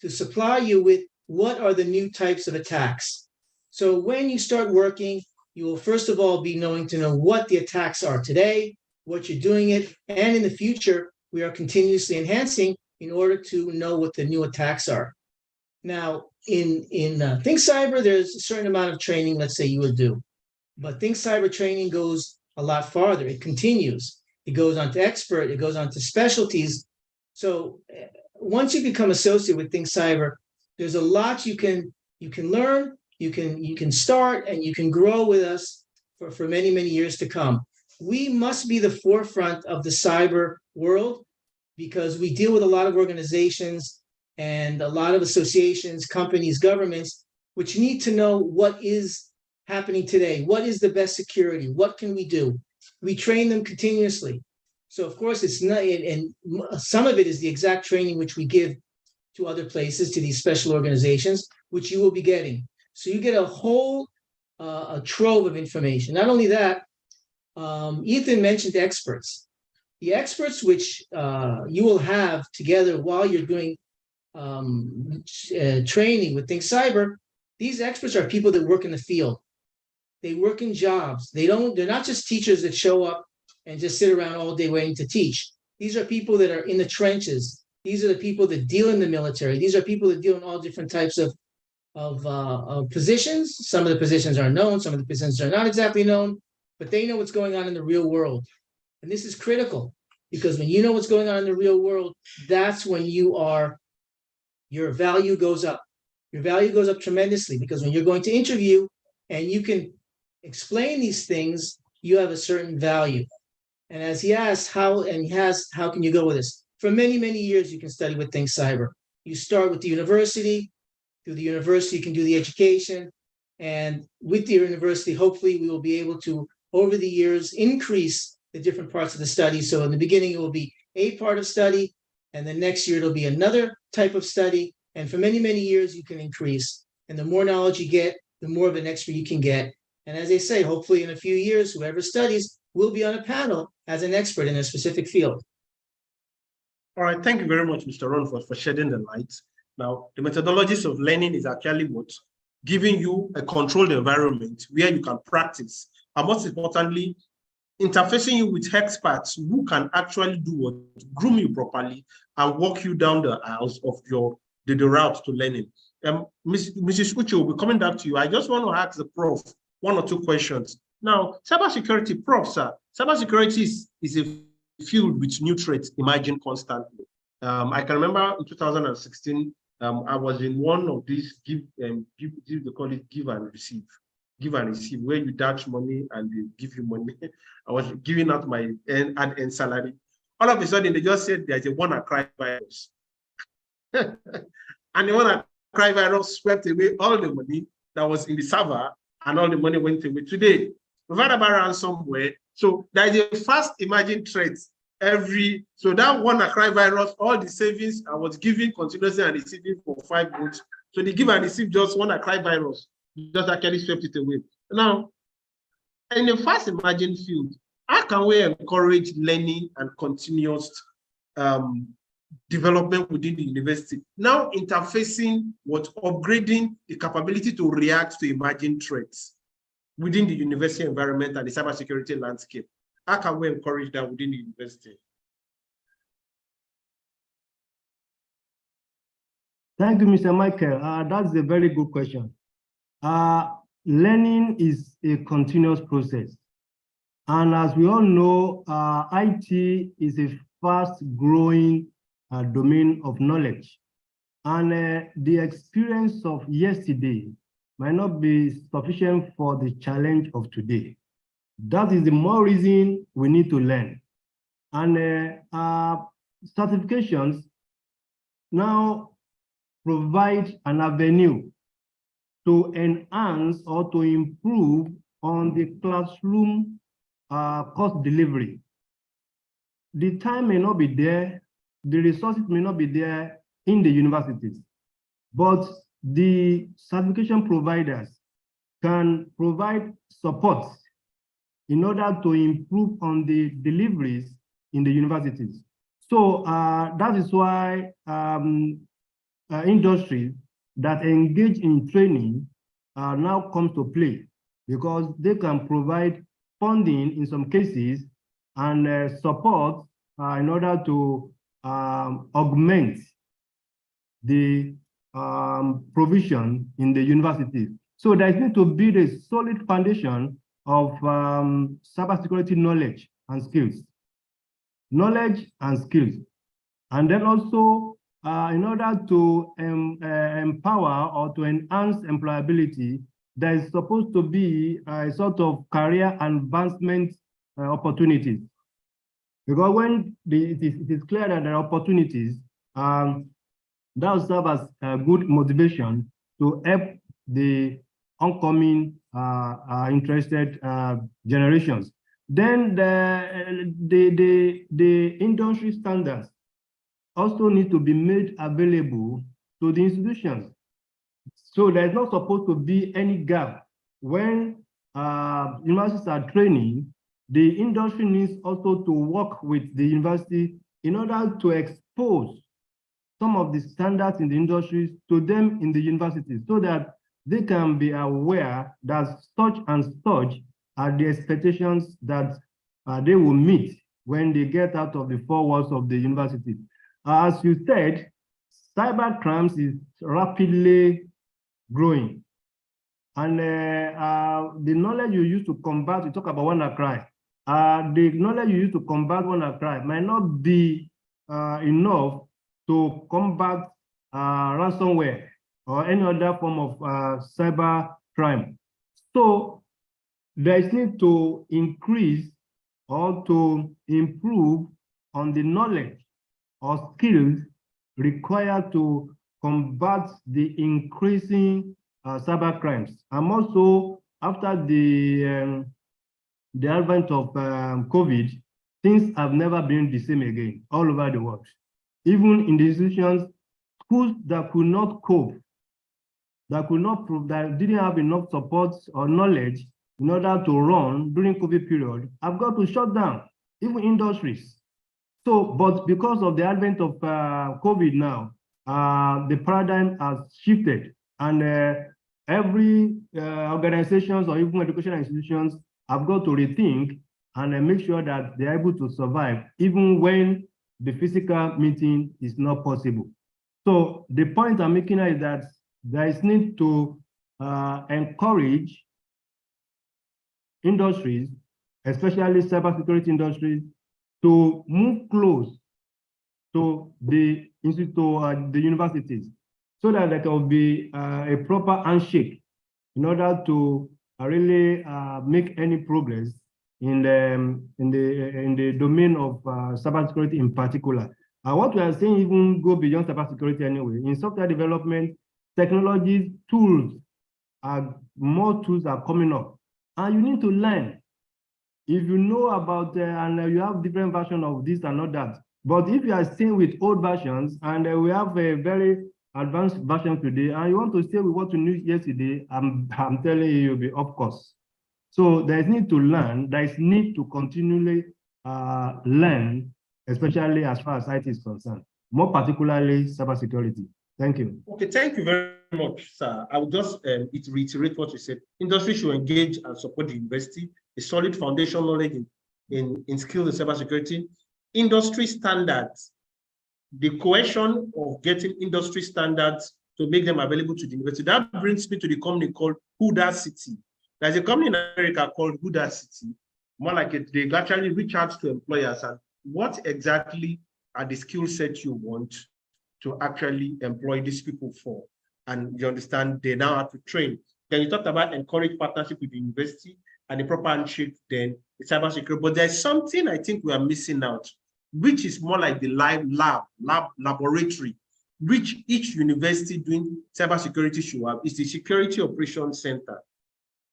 supply you with what are the new types of attacks. So when you start working, you will first of all be knowing to know what the attacks are today, what you're doing it, and in the future, we are continuously enhancing in order to know what the new attacks are. Now, in Think Cyber, there's a certain amount of training, let's say, you would do. But Think Cyber training goes a lot farther. It continues. It goes on to expert. It goes on to specialties. So once you become associated with Think Cyber, there's a lot you can learn, you can start, and you can grow with us for many, many years to come. We must be the forefront of the cyber world because we deal with a lot of organizations and a lot of associations, companies, governments, which need to know what is happening today. What is the best security? What can we do? We train them continuously. So of course it's not, and some of it is the exact training which we give to other places, to these special organizations, which you will be getting. So you get a whole a trove of information. Not only that, Ethan mentioned experts. The experts which you will have together while you're doing training with Think Cyber, these experts are people that work in the field. They work in jobs. They're not just teachers that show up and just sit around all day waiting to teach. These are people that are in the trenches. These are the people that deal in the military. These are people that deal in all different types of positions. Some of the positions are known, some of the positions are not exactly known, but they know what's going on in the real world. And this is critical because when you know what's going on in the real world, that's when your value goes up. Your value goes up tremendously because when you're going to interview and you can explain these things, you have a certain value. And as he asked, how can you go with this? For many, many years, you can study with Think Cyber. You start with the university. Through the university, you can do the education. And with the university, hopefully, we will be able to, over the years, increase the different parts of the study. So in the beginning, it will be a part of study. And then next year, it'll be another type of study. And for many, many years, you can increase. And the more knowledge you get, the more of an expert you can get. And as they say, hopefully in a few years, whoever studies will be on a panel as an expert in a specific field. All right, thank you very much, Mr. Ron, for shedding the light. Now, the methodologies of learning is actually what? Giving you a controlled environment where you can practice. And most importantly, interfacing you with experts who can actually do what? Groom you properly and walk you down the aisles of the route to learning. Mrs. Uche will be coming back to you. I just want to ask the prof 1 or 2 questions. Now, cybersecurity, prof, sir, cybersecurity is a field with new threats emerging constantly. I can remember in 2016, I was in one of these they call it give and receive, where you dash money and they give you money. I was giving out my end salary. All of a sudden, they just said there's a WannaCry virus. And the WannaCry virus swept away all the money that was in the server, and all the money went away. Today, we've heard about ransomware. So there is a fast emerging threat so that WannaCry virus, all the savings I was giving continuously and receiving for 5 months. So the give and receive just WannaCry virus just actually swept it away. Now, in a fast emerging field, how can we encourage learning and continuous development within the university? Now interfacing upgrading the capability to react to emerging threats within the university environment and the cybersecurity landscape. How can we encourage that within the university? Thank you, Mr. Michael. That's a very good question. Learning is a continuous process. And as we all know, IT is a fast-growing domain of knowledge. And the experience of yesterday might not be sufficient for the challenge of today. That is the more reason we need to learn. And certifications now provide an avenue to enhance or to improve on the classroom course delivery. The time may not be there, the resources may not be there in the universities, but the certification providers can provide support in order to improve on the deliveries in the universities. So that is why industries that engage in training now come to play, because they can provide funding in some cases and support in order to augment the provision in the universities. So there needs to be a solid foundation of cybersecurity knowledge and skills. Knowledge and skills. And then also, in order to empower or to enhance employability, there is supposed to be a sort of career advancement opportunities. Because when it is clear that there are opportunities, that will serve as a good motivation to help the oncoming interested generations. Then the industry standards also need to be made available to the institutions. So there's not supposed to be any gap. When universities are training, the industry needs also to work with the university in order to expose some of the standards in the industries to them in the universities, so that they can be aware that such and such are the expectations that they will meet when they get out of the four walls of the university. As you said, cyber crimes is rapidly growing. And the knowledge you use to combat, you talk about WannaCry, the knowledge you use to combat WannaCry might not be enough to combat ransomware or any other form of cyber crime. So there is need to increase or to improve on the knowledge or skills required to combat the increasing cyber crimes. And also, after the advent of COVID, things have never been the same again all over the world. Even in the institutions, schools that could not cope, that didn't have enough support or knowledge in order to run during COVID period, have got to shut down, even industries. So, but because of the advent of COVID now, the paradigm has shifted, and every organizations or even educational institutions have got to rethink and make sure that they're able to survive, even when the physical meeting is not possible. So the point I'm making is that there is need to encourage industries, especially cybersecurity industries, to move close to the the universities, so that there can be a proper handshake in order to really make any progress in the domain of cybersecurity in particular. What we are saying even go beyond cybersecurity anyway. In software development, technologies, more tools are coming up, and you need to learn. if you know about and you have different version of this and not that. But if you are staying with old versions and we have a very advanced version today, and you want to stay with what you knew yesterday, I'm telling you, you'll be off course. So there's need to learn. There is need to continually learn, especially as far as IT is concerned, more particularly cybersecurity. Thank you. Okay, thank you very much, sir. I will just reiterate what you said. Industry should engage and support the university, a solid foundational knowledge in skills in cybersecurity. Industry standards, the question of getting industry standards to make them available to the university. That brings me to the company called Udacity. There's a company in America called Udacity. More like it, they actually reach out to employers and what exactly are the skill sets you want to actually employ these people for. And you understand they now have to train. Then you talked about encourage partnership with the university and the proper handshake, then the cybersecurity. But there's something I think we are missing out, which is more like the laboratory, which each university doing cybersecurity should have, is the Security Operations Center.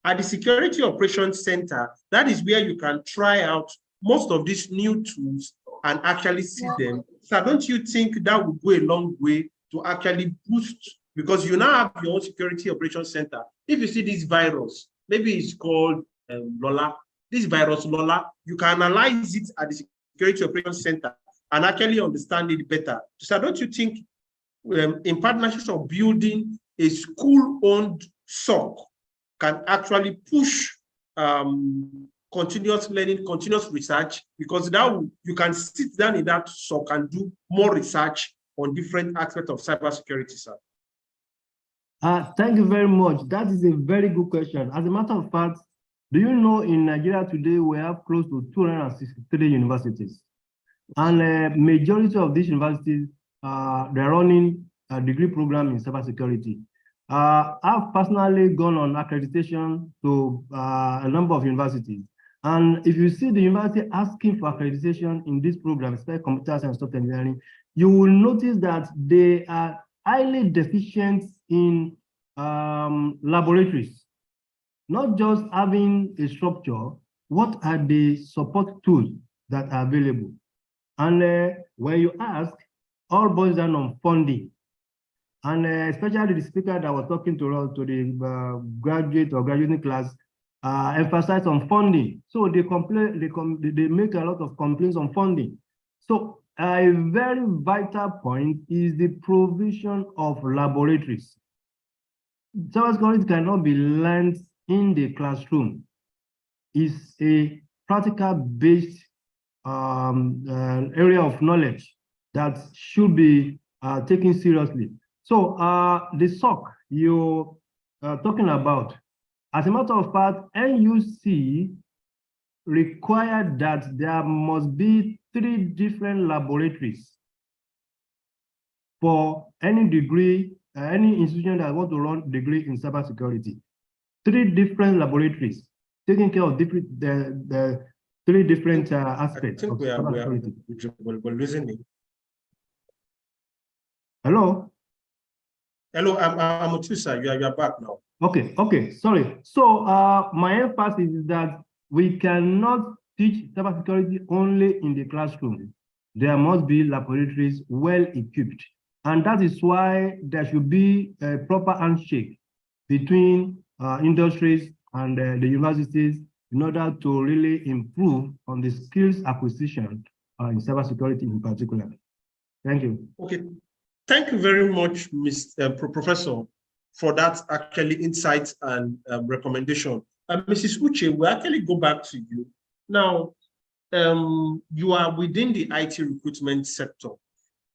At the Security Operations Center, that is where you can try out most of these new tools and actually see them. So don't you think that would go a long way to actually boost, because you now have your own Security Operations Center. If you see this virus, maybe it's called Lola, this virus Lola, you can analyze it at the Security Operations Center and actually understand it better. So don't you think in partnerships of building a school-owned SOC can actually push continuous learning, continuous research, because now you can sit down in that SOC and do more research on different aspects of cybersecurity, sir? Thank you very much. That is a very good question. As a matter of fact, do you know in Nigeria today, we have close to 263 universities. And majority of these universities, they're running a degree program in cybersecurity. I've personally gone on accreditation to a number of universities. And if you see the university asking for accreditation in this program, especially computer science and software engineering, you will notice that they are highly deficient in laboratories. Not just having a structure, what are the support tools that are available? And when you ask, all boils down on funding. And especially the speaker that was talking to the graduate or graduating class emphasized on funding. So they make a lot of complaints on funding. So a very vital point is the provision of laboratories. Cybersecurity cannot be learned in the classroom. It's a practical-based area of knowledge that should be taken seriously. So the SOC you're talking about, as a matter of fact, NUC required that there must be 3 different laboratories for any degree, any institution that want to run degree in cybersecurity. 3 different laboratories taking care of the 3 different aspects of cybersecurity. We're listening. Hello? Hello, I'm with you, sir. You are back now. Okay, sorry. So my emphasis is that we cannot teach cybersecurity only in the classroom. There must be laboratories well equipped. And that is why there should be a proper handshake between industries and the universities in order to really improve on the skills acquisition in cybersecurity in particular. Thank you. Okay. Thank you very much, Professor, for that actually insight and recommendation. Mrs. Uche, we'll actually go back to you. Now, you are within the IT recruitment sector.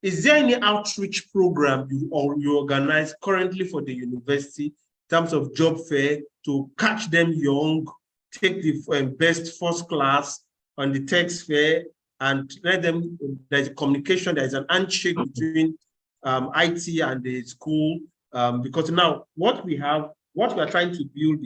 Is there any outreach program you organize currently for the university in terms of job fair to catch them young, take the best first class on the tech fair, and let them, there's a communication, there's an handshake between IT and the school, because now what we are trying to build,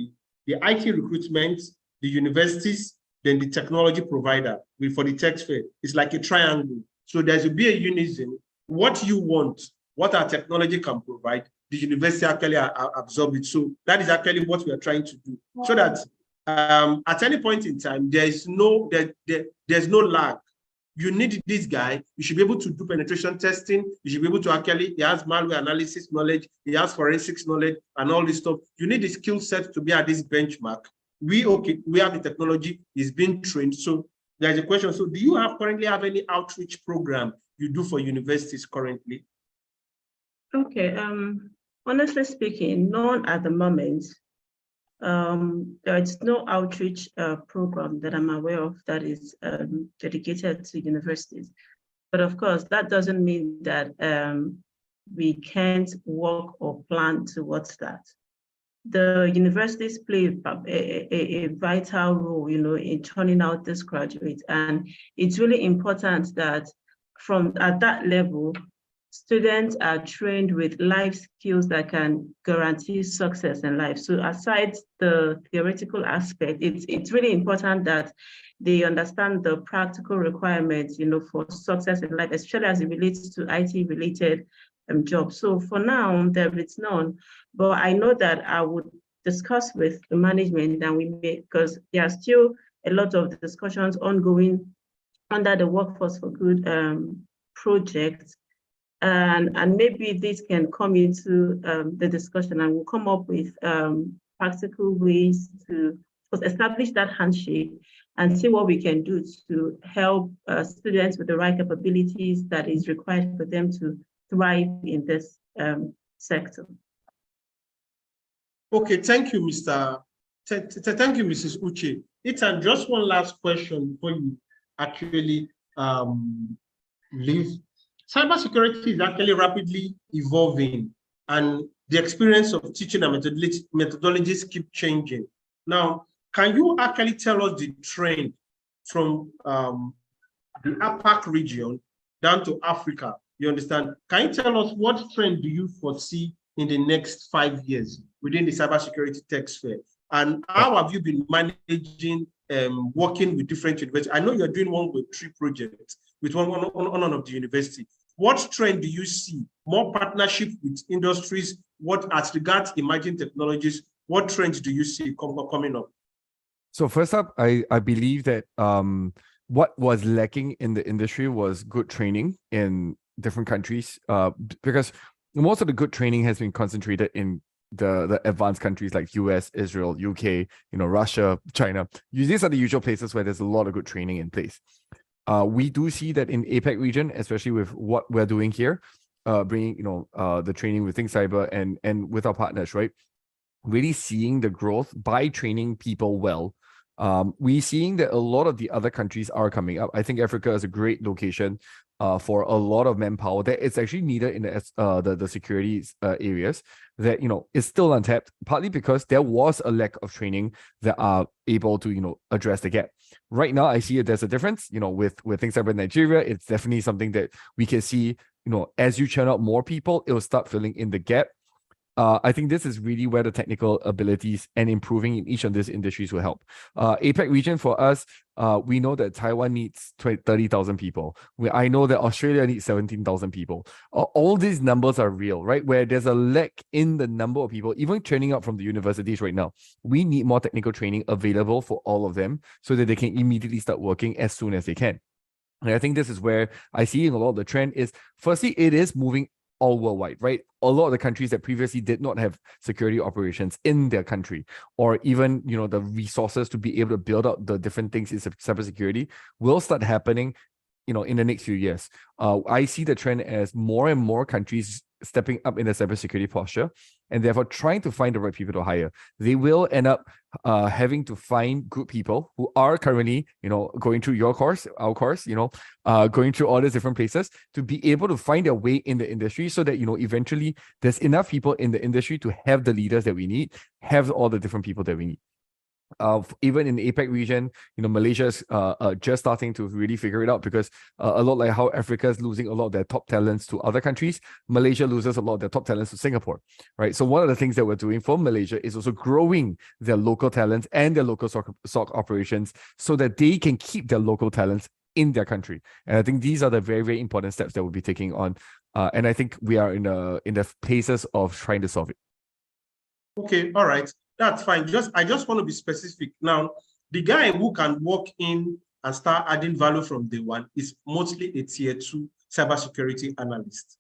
the IT recruitment, the universities, then the technology provider for the tech fair. It's like a triangle. So there should be a unison. What you want, what our technology can provide, the university actually absorb it. So that is actually what we are trying to do, so that at any point in time, there's no lag. You need this guy. You should be able to do penetration testing. You should be able to actually, he has malware analysis knowledge. He has forensics knowledge and all this stuff. You need the skill set to be at this benchmark. We have the technology. He's been trained. So there's a question. So do you currently have any outreach program you do for universities currently? Okay. Honestly speaking, none at the moment. There is no outreach program that I'm aware of that is dedicated to universities. But of course, that doesn't mean that we can't work or plan towards that. The universities play a vital role, in turning out this graduates. And it's really important that at that level, students are trained with life skills that can guarantee success in life. So aside the theoretical aspect, it's really important that they understand the practical requirements, for success in life, especially as it relates to IT-related jobs. So for now, there is none, but I know that I would discuss with the management, and because there are still a lot of discussions ongoing under the Workforce for Good project. And maybe this can come into the discussion, and we'll come up with practical ways to establish that handshake and see what we can do to help students with the right capabilities that is required for them to thrive in this sector. Okay, thank you, thank you, Mrs. Uche. Ethan, just one last question before you actually leave. Cybersecurity is actually rapidly evolving, and the experience of teaching and methodologies keep changing. Now, can you actually tell us the trend from the APAC region down to Africa? You understand? Can you tell us what trend do you foresee in the next 5 years within the cybersecurity tech sphere? And how have you been managing working with different universities? I know you're doing one with 3 projects with one of the university. What trend do you see? More partnership with industries? What, as regards emerging technologies, what trends do you see coming up? So first up, I believe that what was lacking in the industry was good training in different countries, because most of the good training has been concentrated in the advanced countries like US, Israel, UK, Russia, China. These are the usual places where there's a lot of good training in place. We do see that in APAC region, especially with what we're doing here, bringing the training with Think Cyber and with our partners, right? Really seeing the growth by training people well. We're seeing that a lot of the other countries are coming up. I think Africa is a great location for a lot of manpower that it's actually needed in the security areas that is still untapped, partly because there was a lack of training that are able to address the gap. Right now, I see there's a difference. With Think Cyber in Nigeria, it's definitely something that we can see. As you churn out more people, it will start filling in the gap. I think this is really where the technical abilities and improving in each of these industries will help. APAC region for us, we know that Taiwan needs 30,000 people. I know that Australia needs 17,000 people. All these numbers are real, right? Where there's a lack in the number of people, even churning out from the universities right now. We need more technical training available for all of them so that they can immediately start working as soon as they can. And I think this is where I see a lot of the trend is, firstly, it is moving all worldwide, right? A lot of the countries that previously did not have security operations in their country, or even the resources to be able to build out the different things in cybersecurity, will start happening in the next few years. I see the trend as more and more countries stepping up in the cybersecurity posture, and therefore trying to find the right people to hire. They will end up having to find good people who are currently, going through your course, our course, going through all these different places to be able to find their way in the industry, so that eventually there's enough people in the industry to have the leaders that we need, have all the different people that we need. Even in the APAC region, Malaysia is just starting to really figure it out, because a lot like how Africa is losing a lot of their top talents to other countries, Malaysia loses a lot of their top talents to Singapore, right? So one of the things that we're doing for Malaysia is also growing their local talents and their local SOC operations, so that they can keep their local talents in their country. And I think these are the very, very important steps that we'll be taking on. And I think we are in the places of trying to solve it. Okay, all right. That's fine. I just want to be specific. Now, the guy who can walk in and start adding value from day one is mostly a tier 2 cybersecurity analyst.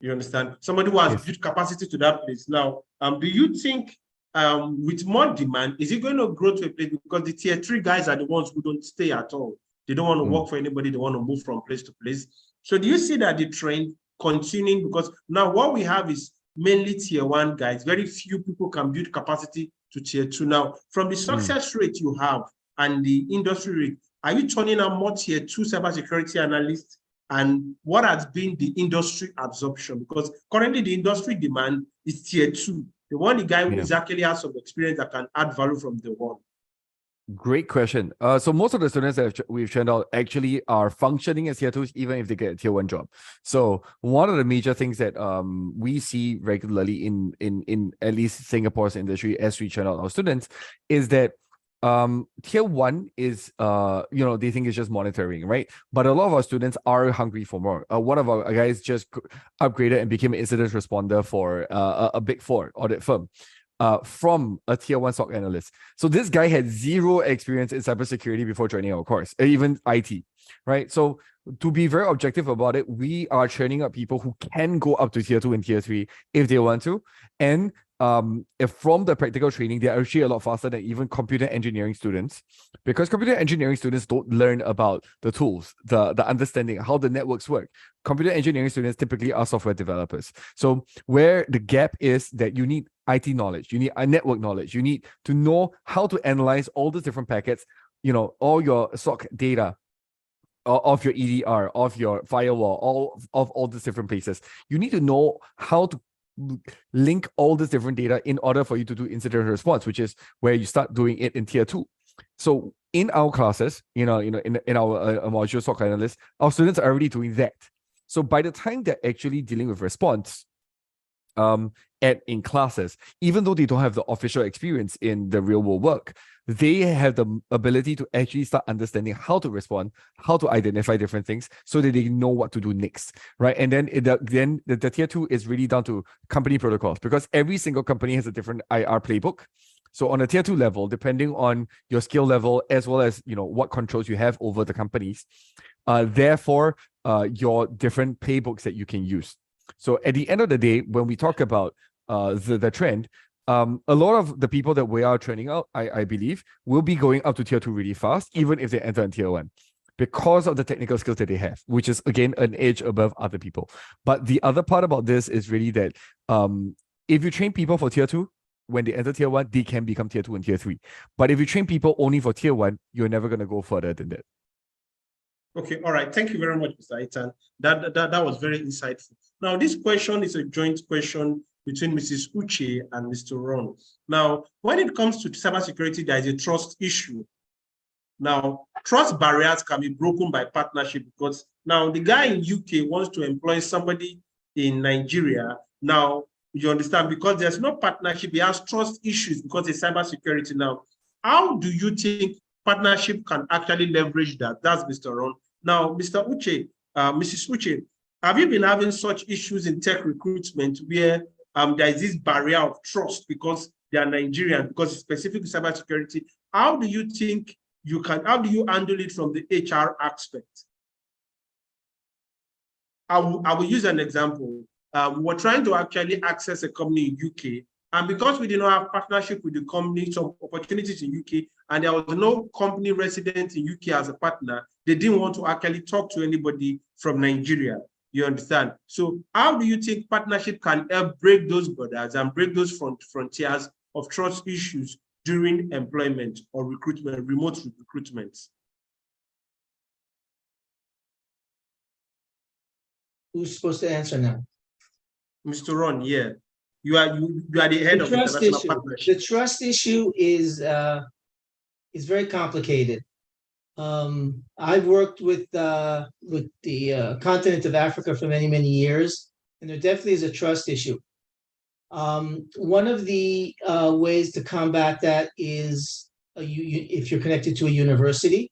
You understand? Somebody who has built capacity to that place. Now, do you think with more demand, is it going to grow to a place? Because the tier 3 guys are the ones who don't stay at all. They don't want to work for anybody. They want to move from place to place. So do you see that the trend continuing? Because now what we have is mainly tier 1 guys. Very few people can build capacity to tier 2. Now, from the success rate you have and the industry rate, are you turning out more tier 2 cybersecurity analysts? And what has been the industry absorption? Because currently the industry demand is tier 2. They want the guy who exactly has some experience that can add value from the one. Great question. So most of the students that we've trained out actually are functioning as tier 2s, even if they get a tier 1 job. So one of the major things that we see regularly in at least Singapore's industry as we train out our students is that tier 1 is they think it's just monitoring, right? But a lot of our students are hungry for more. One of our guys just upgraded and became an incident responder for a big 4 audit firm. From a tier 1 SOC analyst. So this guy had zero experience in cybersecurity before joining our course, even IT, right? So to be very objective about it, we are training up people who can go up to tier 2 and tier 3 if they want to. And if from the practical training, they're actually a lot faster than even computer engineering students, because computer engineering students don't learn about the tools, the understanding, how the networks work. Computer engineering students typically are software developers. So where the gap is that you need IT knowledge, you need network knowledge, you need to know how to analyze all the different packets, all your SOC data, of your EDR, of your firewall, all these different places. You need to know how to link all this different data in order for you to do incident response, which is where you start doing it in tier 2. So in our classes, in our module SOC analyst, our students are already doing that. So by the time they're actually dealing with response, in classes, even though they don't have the official experience in the real world work, they have the ability to actually start understanding how to respond, how to identify different things, so that they know what to do next, right? And then the tier 2 is really down to company protocols, because every single company has a different IR playbook. So on a tier 2 level, depending on your skill level, as well as what controls you have over the companies, therefore your different playbooks that you can use. So at the end of the day, when we talk about the trend, a lot of the people that we are training out, I believe, will be going up to tier 2 really fast, even if they enter in tier 1, because of the technical skills that they have, which is, again, an edge above other people. But the other part about this is really that if you train people for tier 2, when they enter tier 1, they can become tier 2 and tier 3. But if you train people only for tier 1, you're never going to go further than that. Okay, all right. Thank you very much, Mr. Aitan. That was very insightful. Now, this question is a joint question between Mrs. Uche and Mr. Ron. Now, when it comes to cybersecurity, there is a trust issue. Now, trust barriers can be broken by partnership, because now the guy in UK wants to employ somebody in Nigeria. Now, you understand, because there's no partnership, he has trust issues because it's cybersecurity. Now, how do you think partnership can actually leverage that? That's Mr. Ron. Now, Mr. Uche, Mrs. Uche, have you been having such issues in tech recruitment where there is this barrier of trust because they are Nigerian, because it's specific to cybersecurity? How do you think how do you handle it from the HR aspect? I will use an example. We were trying to actually access a company in UK, and because we did not have partnership with the company, some opportunities in UK, and there was no company resident in UK as a partner, they didn't want to actually talk to anybody from Nigeria. You understand? So how do you think partnership can help break those borders and break those frontiers of trust issues during employment or recruitment, remote recruitment? Who's supposed to answer now? Mr. Ron, yeah. You are the head of international partnership. The trust issue is very complicated. I've worked with the continent of Africa for many, many years, and there definitely is a trust issue. One of the ways to combat that is if you're connected to a university,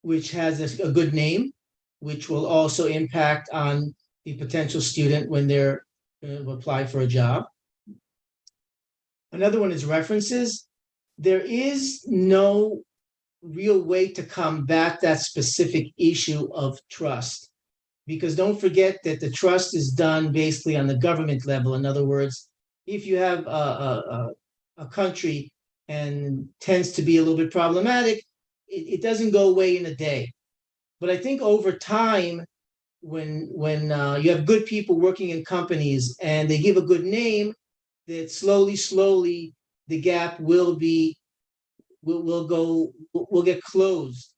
which has a good name, which will also impact on the potential student when they're apply for a job. Another one is references. There is no real way to combat that specific issue of trust, because don't forget that the trust is done basically on the government level. In other words, if you have a country and tends to be a little bit problematic, it doesn't go away in a day. But I think over time, when you have good people working in companies and they give a good name, that slowly the gap will get closed.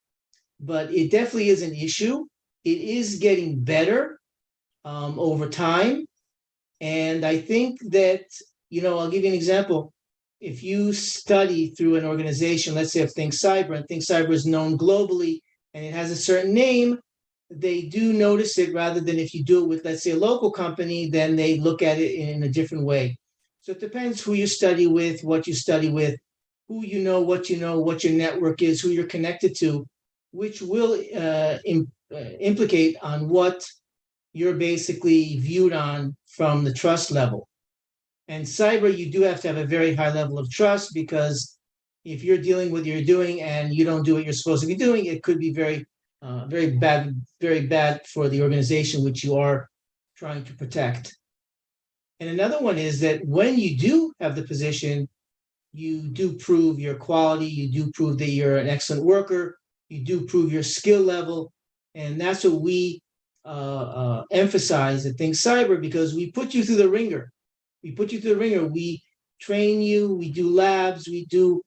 But it definitely is an issue. It is getting better over time. And I think that, I'll give you an example. If you study through an organization, let's say of Think Cyber, and Think Cyber is known globally and it has a certain name, they do notice it, rather than if you do it with, let's say, a local company, then they look at it in a different way. So it depends who you study with, what you study with, who you know, what your network is, who you're connected to, which will implicate on what you're basically viewed on from the trust level. And cyber, you do have to have a very high level of trust, because if you're dealing with what you're doing and you don't do what you're supposed to be doing, it could be very bad for the organization which you are trying to protect. And another one is that when you do have the position, you do prove your quality, you do prove that you're an excellent worker, you do prove your skill level. And that's what we emphasize at Think Cyber, because we put you through the ringer. We train you, we do labs, we do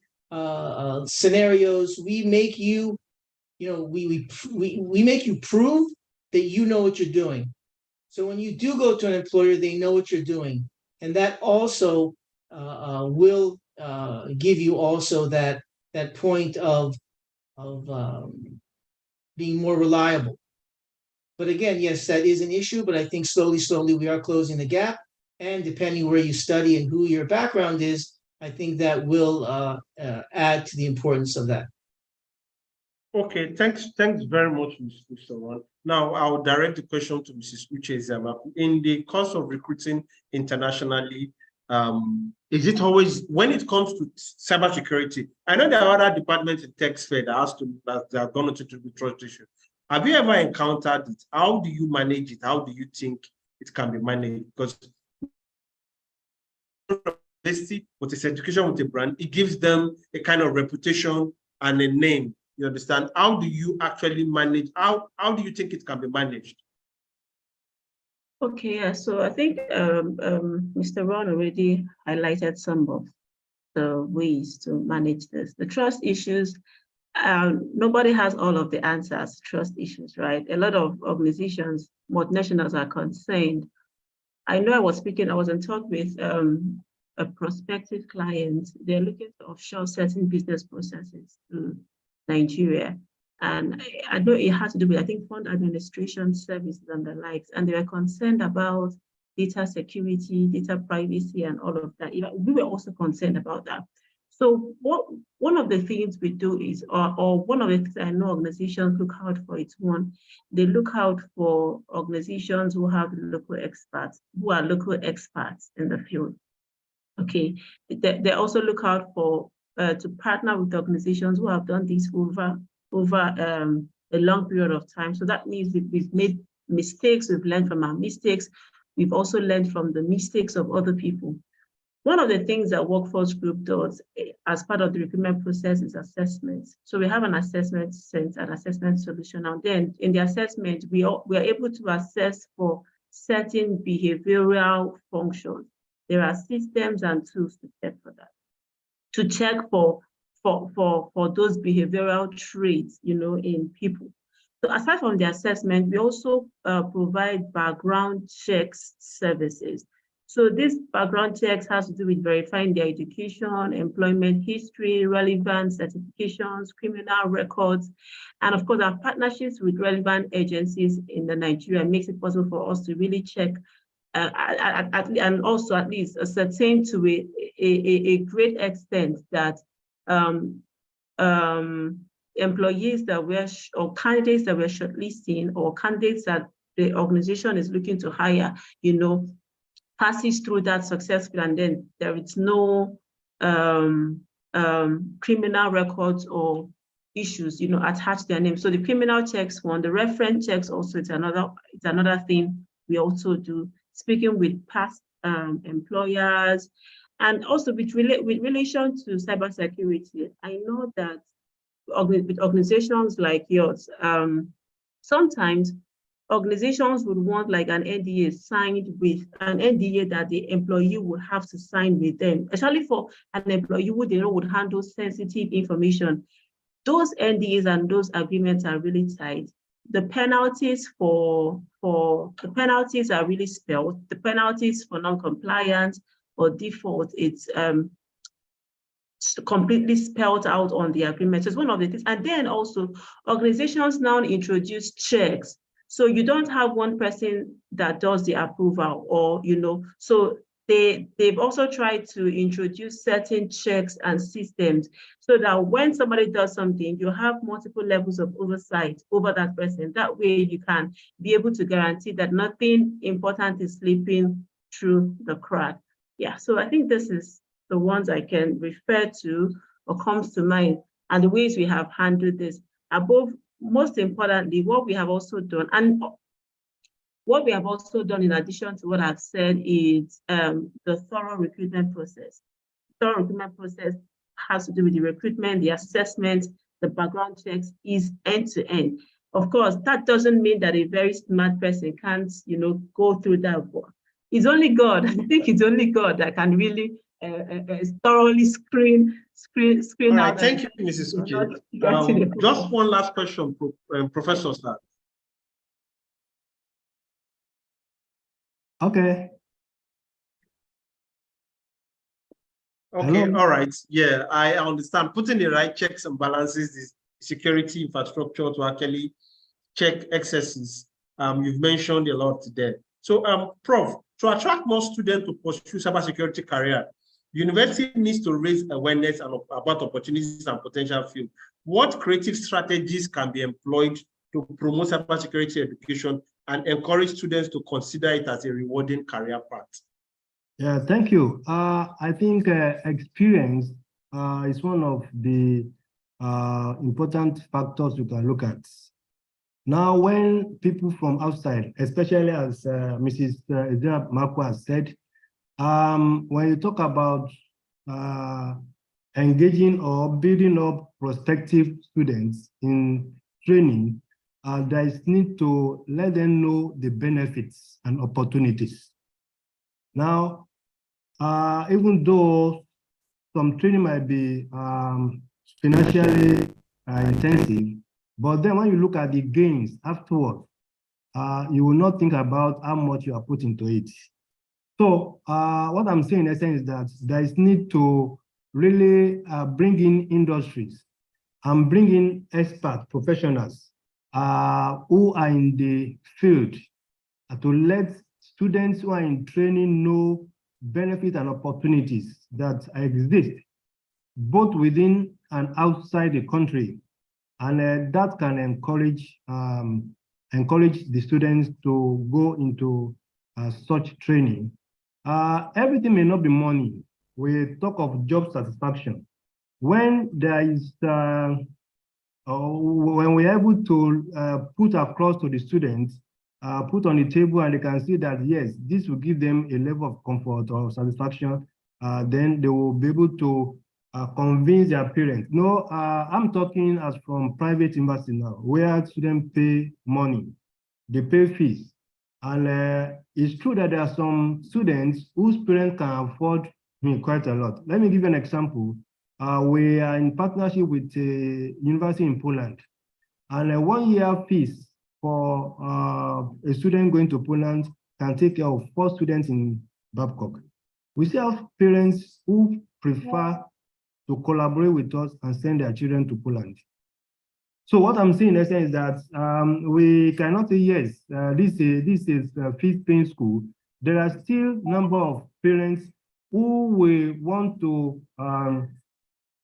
scenarios. We make you, we make you prove that you know what you're doing. So when you do go to an employer, they know what you're doing. And that also will give you also that point of being more reliable. But again, yes, that is an issue, but I think slowly we are closing the gap. And depending where you study and who your background is, I think that will add to the importance of that. Okay, thanks very much, Mr. Ron. Now I'll direct the question to Mrs. Uche Zamaku. In the course of recruiting internationally, is it always, when it comes to cybersecurity, I know there are other departments in TechSphere that are going to do the trust issue. Have you ever encountered it? How do you manage it? How do you think it can be managed? Because with its education with a brand, it gives them a kind of reputation and a name. You understand? How do you actually manage? How do you think it can be managed? Okay, yeah. So I think Mr. Ron already highlighted some of the ways to manage this. The trust issues, nobody has all of the answers to trust issues, right? A lot of organizations, multinationals, are concerned. I know I was in talk with a prospective client. They're looking to offshore certain business processes to Nigeria. And I know it has to do with, I think, fund administration services and the likes. And they were concerned about data security, data privacy, and all of that. We were also concerned about that. So one of the things we do is, or one of the things I know organizations look out for, it's one, they look out for organizations who have local experts, who are local experts in the field. Okay, they also look out for to partner with organizations who have done this over a long period of time. So that means we've made mistakes, we've learned from our mistakes, we've also learned from the mistakes of other people. One of the things that Workforce Group does as part of the recruitment process is assessments. So we have an assessment center, an assessment solution. And then in the assessment, we are able to assess for certain behavioral functions. There are systems and tools to check for that, to check for those behavioral traits, in people. So aside from the assessment, we also provide background checks services. So this background checks has to do with verifying their education, employment history, relevant certifications, criminal records, and of course our partnerships with relevant agencies in Nigeria makes it possible for us to really check and also at least ascertain to a great extent that employees that were or candidates that we're shortlisting, or candidates that the organization is looking to hire, passes through that successfully, and then there is no criminal records or issues, attached to their name. So the criminal checks one, the reference checks also, it's another thing we also do. Speaking with past employers, and also with relation to cybersecurity. I know that with organizations like yours, sometimes organizations would want like an NDA signed with an NDA that the employee would have to sign with them, especially for an employee who they know would handle sensitive information. Those NDAs and those agreements are really tight. The penalties are really spelled. The penalties for non-compliance or default, it's completely spelled out on the agreement. So it's one of the things. And then also organizations now introduce checks. So you don't have one person that does the approval, or, so they've also tried to introduce certain checks and systems so that when somebody does something, you have multiple levels of oversight over that person. That way you can be able to guarantee that nothing important is slipping through the crack. Yeah, so I think this is the ones I can refer to or comes to mind, and the ways we have handled this. Most importantly, what we have also done, and what we have also done in addition to what I've said, is the thorough recruitment process. Thorough recruitment process has to do with the recruitment, the assessment, the background checks is end to end. Of course, that doesn't mean that a very smart person can't, go through that. It's only God. I think it's only God that can really thoroughly screen All right, out. thank you, Mrs. Uche. Just one last question, Professor Sir. Okay. Okay, Hello? all right. Yeah, I understand. Putting the right checks and balances, the security infrastructure to actually check excesses. You've mentioned a lot today. So, Prof, to attract more students to pursue cybersecurity career, university needs to raise awareness about opportunities and potential field. What creative strategies can be employed to promote cybersecurity education and encourage students to consider it as a rewarding career path? Yeah, thank you. I think experience is one of the important factors you can look at. Now, when people from outside, especially as Mrs. Marco has said, when you talk about engaging or building up prospective students in training, there is need to let them know the benefits and opportunities. Now, even though some training might be financially intensive, but then when you look at the gains afterward, you will not think about how much you are putting into it. So what I'm saying in essence is that there is need to really bring in industries and bring in expert professionals who are in the field to let students who are in training know benefits and opportunities that exist both within and outside the country, and that can encourage the students to go into such training. Everything may not be money. We talk of job satisfaction. When there is, when we're able to put across to the students, put on the table, and they can see that, yes, this will give them a level of comfort or satisfaction, then they will be able to convince their parents. No, I'm talking as from private university now, where students pay money, they pay fees. And it's true that there are some students whose parents can afford quite a lot. Let me give you an example. We are in partnership with a university in Poland, and a 1 year fees for a student going to Poland can take care of 4 students in Babcock. We still have parents who prefer to collaborate with us and send their children to Poland. So what I'm saying is that we cannot say, yes, this is a fee-paying school. There are still a number of parents who will want to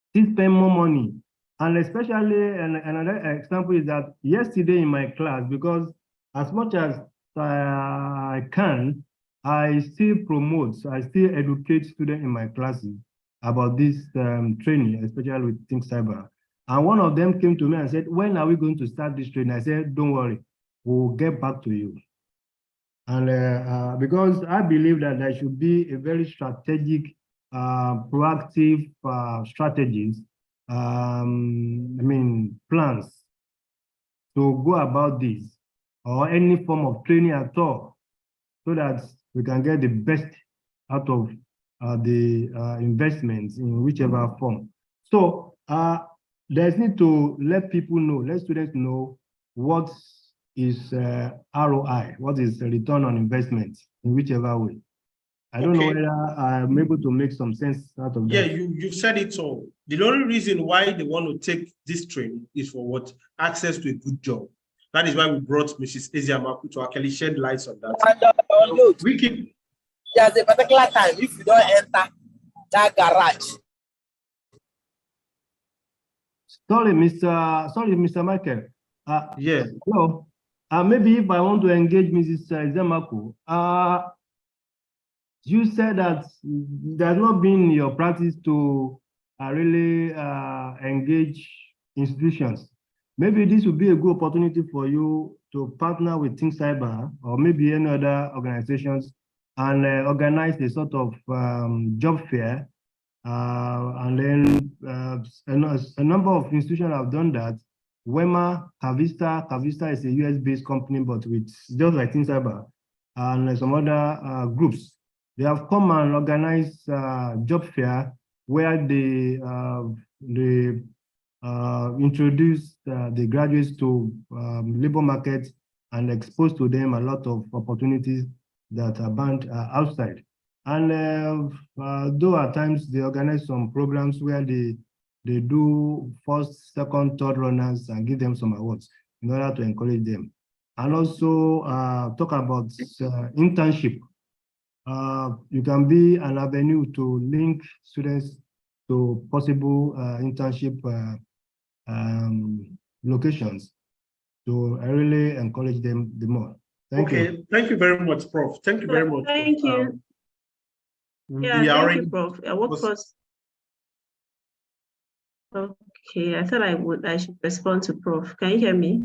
still spend more money. And especially, another example is that yesterday in my class, because as much as I can, I still promote, I still educate students in my classes. about this training, especially with Think Cyber. And one of them came to me and said, when are we going to start this training? I said, don't worry, we'll get back to you. And because I believe that there should be a very strategic, proactive strategies, plans to go about this, or any form of training at all, so that we can get the best out of the investments in whichever form. So there's need to let people know, let students know what is ROI, what is return on investment in whichever way. I don't know whether I'm able to make some sense out of that. Yeah, you've said it all. The only reason why they want to take this training is for what? Access to a good job. That is why we brought Mrs. Eziamaku to actually shed lights on that. We keep. There's a particular time if you don't enter that garage. Sorry, Mr. Michael. Yeah. Hello. Maybe if I want to engage Mrs. Eziamaku, you said that there's not been your practice to really engage institutions. Maybe this would be a good opportunity for you to partner with Think Cyber or maybe any other organizations and organize a sort of job fair. And then a number of institutions have done that. Wema, Kavista is a US-based company, but with just like Think Cyber and some other groups. They have come and organized job fair where they introduce the graduates to labor market and expose to them a lot of opportunities that are bound outside. And though at times they organize some programs where they do first, second, third runners and give them some awards in order to encourage them. And also talk about internship. You can be an avenue to link students to possible internship locations to really encourage them the more. Thank you. Thank you very much, Prof. Thank you very much. Thank you. Thank you, Prof. Workforce. Okay, I thought I should respond to Prof. Can you hear me?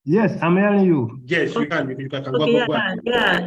Yes, I'm hearing you. Yes, you can. You can Okay,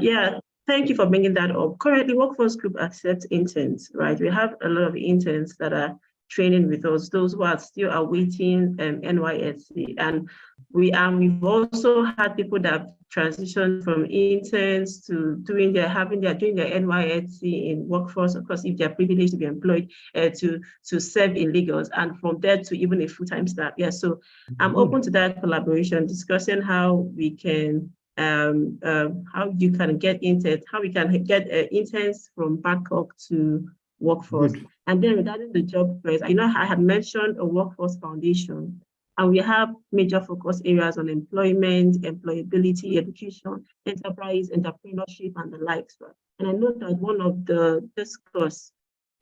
yeah. Thank you for bringing that up. Currently, Workforce Group accepts interns, right? We have a lot of interns that are training with us, those who are still awaiting NYSC. And we've also had people that have transitioned from interns to doing their NYSC in workforce, of course, if they're privileged to be employed to serve in legals, and from there to even a full-time staff. Yeah, so I'm open to that collaboration, discussing how we can how you can get interns, how we can get interns from backup to workforce. Good. And then regarding the job fairs, I had mentioned a workforce foundation, and we have major focus areas on employment, employability, education, enterprise, entrepreneurship, and the likes. Right? And I know that one of the discourse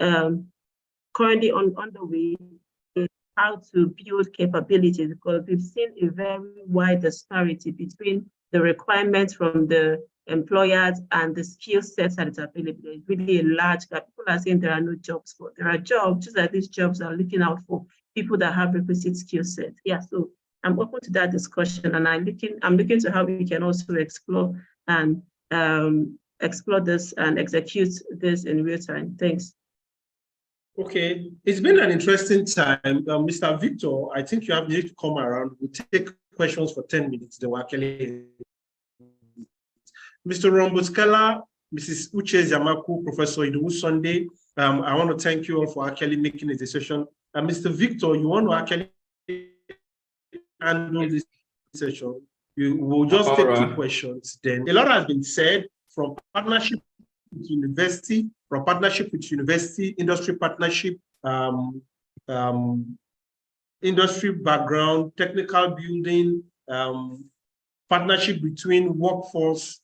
currently on the way is how to build capabilities, because we've seen a very wide disparity between the requirements from the employers and the skill sets that is available. There's really a large gap. People are saying there are no jobs, but there are jobs, just like these jobs are looking out for people that have requisite skill sets. Yeah, so I'm open to that discussion, and I'm looking to how we can also explore this and execute this in real time. Thanks. Okay, it's been an interesting time. Mr. Victor, I think you need to come around. We'll take questions for 10 minutes. They were actually Mr. Rombuskala, Mrs. Uche Eziamaku, Professor Idowu Sunday. I want to thank you all for actually making a decision. And Mr. Victor, you want to actually handle this session? You will just take 2 questions. Then a lot has been said from partnership with university, industry partnership, industry background, technical building, partnership between workforce,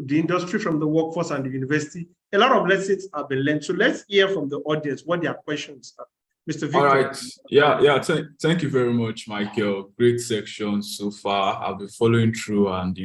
the industry from the workforce and the university. A lot of lessons have been learned. So let's hear from the audience what their questions are. Mr. Victor. All right. Yeah. Thank you very much, Michael. Great section so far. I've been following through, and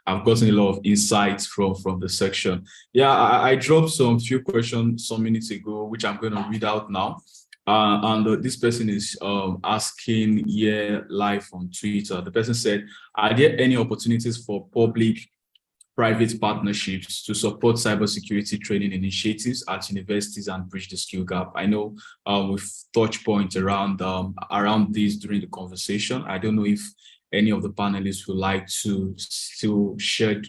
I've gotten a lot of insights from the section. Yeah, I dropped some few questions some minutes ago, which I'm going to read out now. And this person is asking here live on Twitter. The person said, are there any opportunities for public-private partnerships to support cybersecurity training initiatives at universities and bridge the skill gap? I know we've touched points around this during the conversation. I don't know if any of the panelists would like to still shed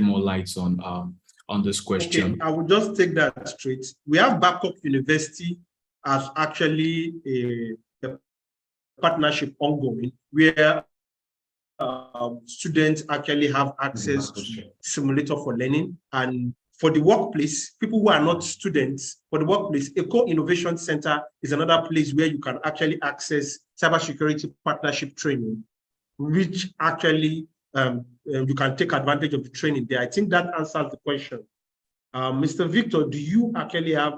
more light on this question. Okay, I will just take that straight. We have Backup University as actually a partnership ongoing where students actually have access to simulator for learning. And for the workplace, people who are not students, for the workplace, a co-innovation center is another place where you can actually access cybersecurity partnership training, which actually you can take advantage of the training there. I think that answers the question. Mr. Victor, do you actually have,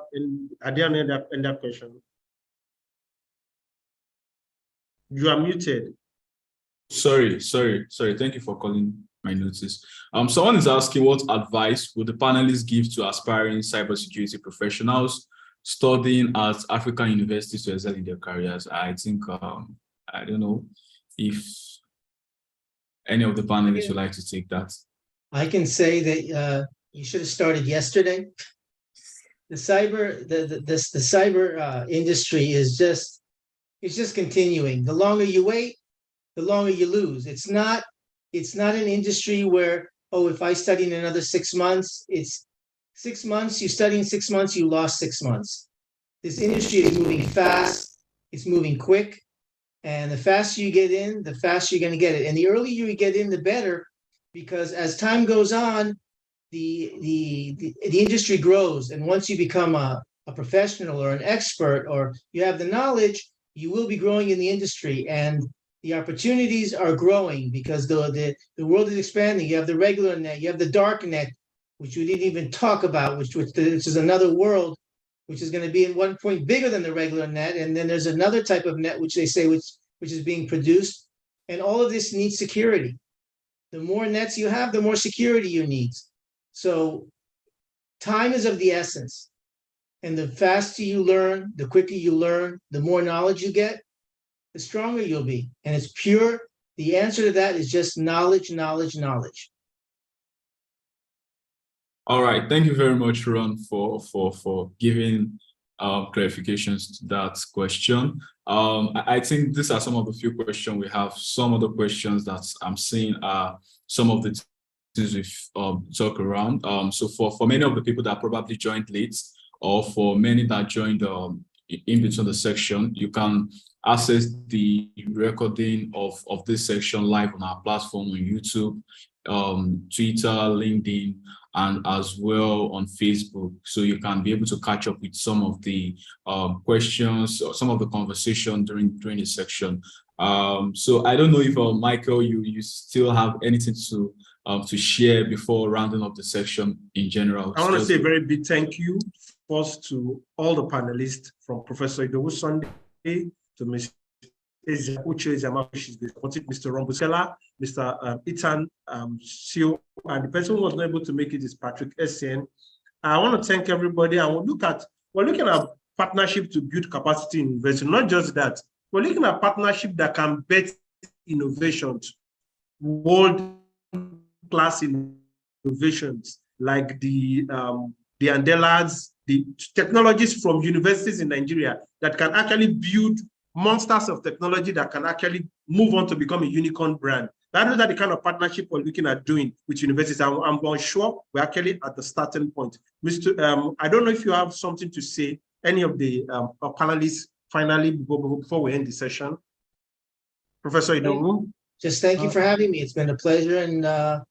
are there any other question? You are muted. Sorry. Thank you for calling my notice. Someone is asking, what advice would the panelists give to aspiring cybersecurity professionals studying at African universities to excel in their careers? I think, I don't know if any of the panelists would like to take that. I can say that you should have started yesterday. The cyber industry is just continuing. The longer you wait, the longer you lose. It's not an industry where, oh, if I study in another 6 months, it's 6 months, you study in 6 months, you lost 6 months. This industry is moving fast, it's moving quick, and the faster you get in, the faster you're going to get it. And the earlier you get in, the better, because as time goes on, the industry grows, and once you become a professional or an expert, or you have the knowledge, you will be growing in the industry, and the opportunities are growing because the world is expanding. You have the regular net, you have the dark net, which we didn't even talk about, which is another world, which is going to be at one point bigger than the regular net, and then there's another type of net which they say which is being produced, and all of this needs security. The more nets you have, the more security you need. So time is of the essence. And the faster you learn, the quicker you learn, the more knowledge you get, the stronger you'll be. And it's pure. The answer to that is just knowledge, knowledge, knowledge. All right. Thank you very much, Ron, for giving clarifications to that question. I think these are some of the few questions we have. Some of the questions that I'm seeing are some of the things we've talked around. So for many of the people that probably joined late, or for many that joined in between the section, you can access the recording of this section live on our platform on YouTube, Twitter, LinkedIn, and as well on Facebook. So you can be able to catch up with some of the questions or some of the conversation during the section. So I don't know if Michael, you still have anything to share before rounding up the section in general. I want to say a very big thank you first to all the panelists, from Professor Idowu Sunday to Ms. Uche Zama, Mr. Rombusela, Mr. Ethan Sio, and the person who was not able to make it is Patrick Essien. I want to thank everybody, and we're looking at partnership to build capacity in innovation. Not just that, we're looking at partnership that can bet innovations, world-class innovations like the Andelas, the technologies from universities in Nigeria that can actually build monsters of technology that can actually move on to become a unicorn brand. That is the kind of partnership we're looking at doing with universities. I'm sure we're actually at the starting point. Mr. I don't know if you have something to say, any of the panelists, finally, before we end the session. Professor Idowu. Just thank you for having me. It's been a pleasure, and I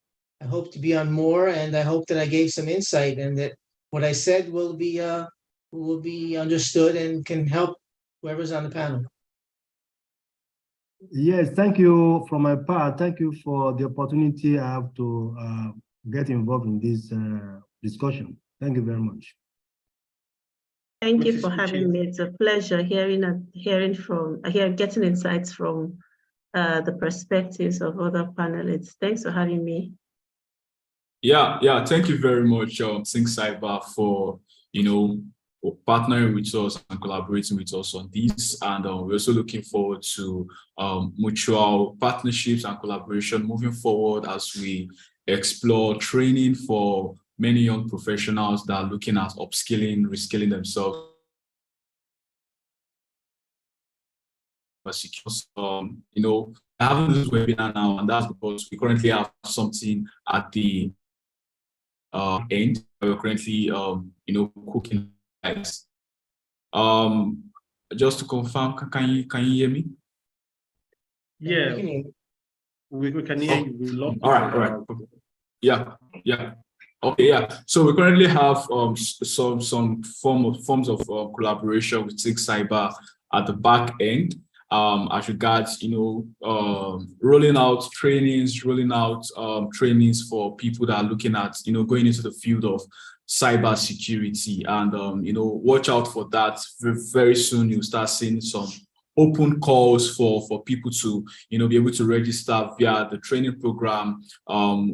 hope to be on more, and I hope that I gave some insight, and that what I said will be understood and can help whoever's on the panel. Yes, thank you from my part. Thank you for the opportunity I have to get involved in this discussion. Thank you very much. Thank you for having me. It's a pleasure getting insights from the perspectives of other panelists. Thanks for having me. Yeah. Thank you very much, Think Cyber, for partnering with us and collaborating with us on this. And we're also looking forward to mutual partnerships and collaboration moving forward as we explore training for many young professionals that are looking at upskilling, reskilling themselves. Having this webinar now, and that's because we currently have something at the end. We're currently, cooking guys. Just to confirm, can you hear me? Yeah, we can hear you. We love. All right. Yeah. Okay, yeah. So we currently have some forms of collaboration with Think Cyber at the back end. As regards, rolling out trainings for people that are looking at, going into the field of cybersecurity, and watch out for that. Very soon you'll start seeing some open calls for people to be able to register via the training program,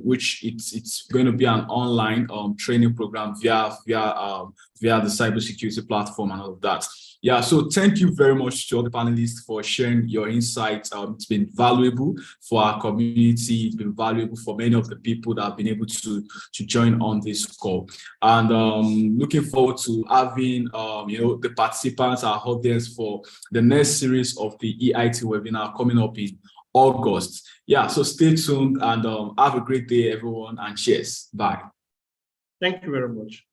which it's going to be an online training program via the cybersecurity platform and all of that. Yeah, so thank you very much to all the panelists for sharing your insights. It's been valuable for our community. It's been valuable for many of the people that have been able to join on this call. And looking forward to having the participants, our audience, for the next series of the EIT webinar coming up in August. Yeah, so stay tuned and have a great day, everyone, and cheers. Bye. Thank you very much.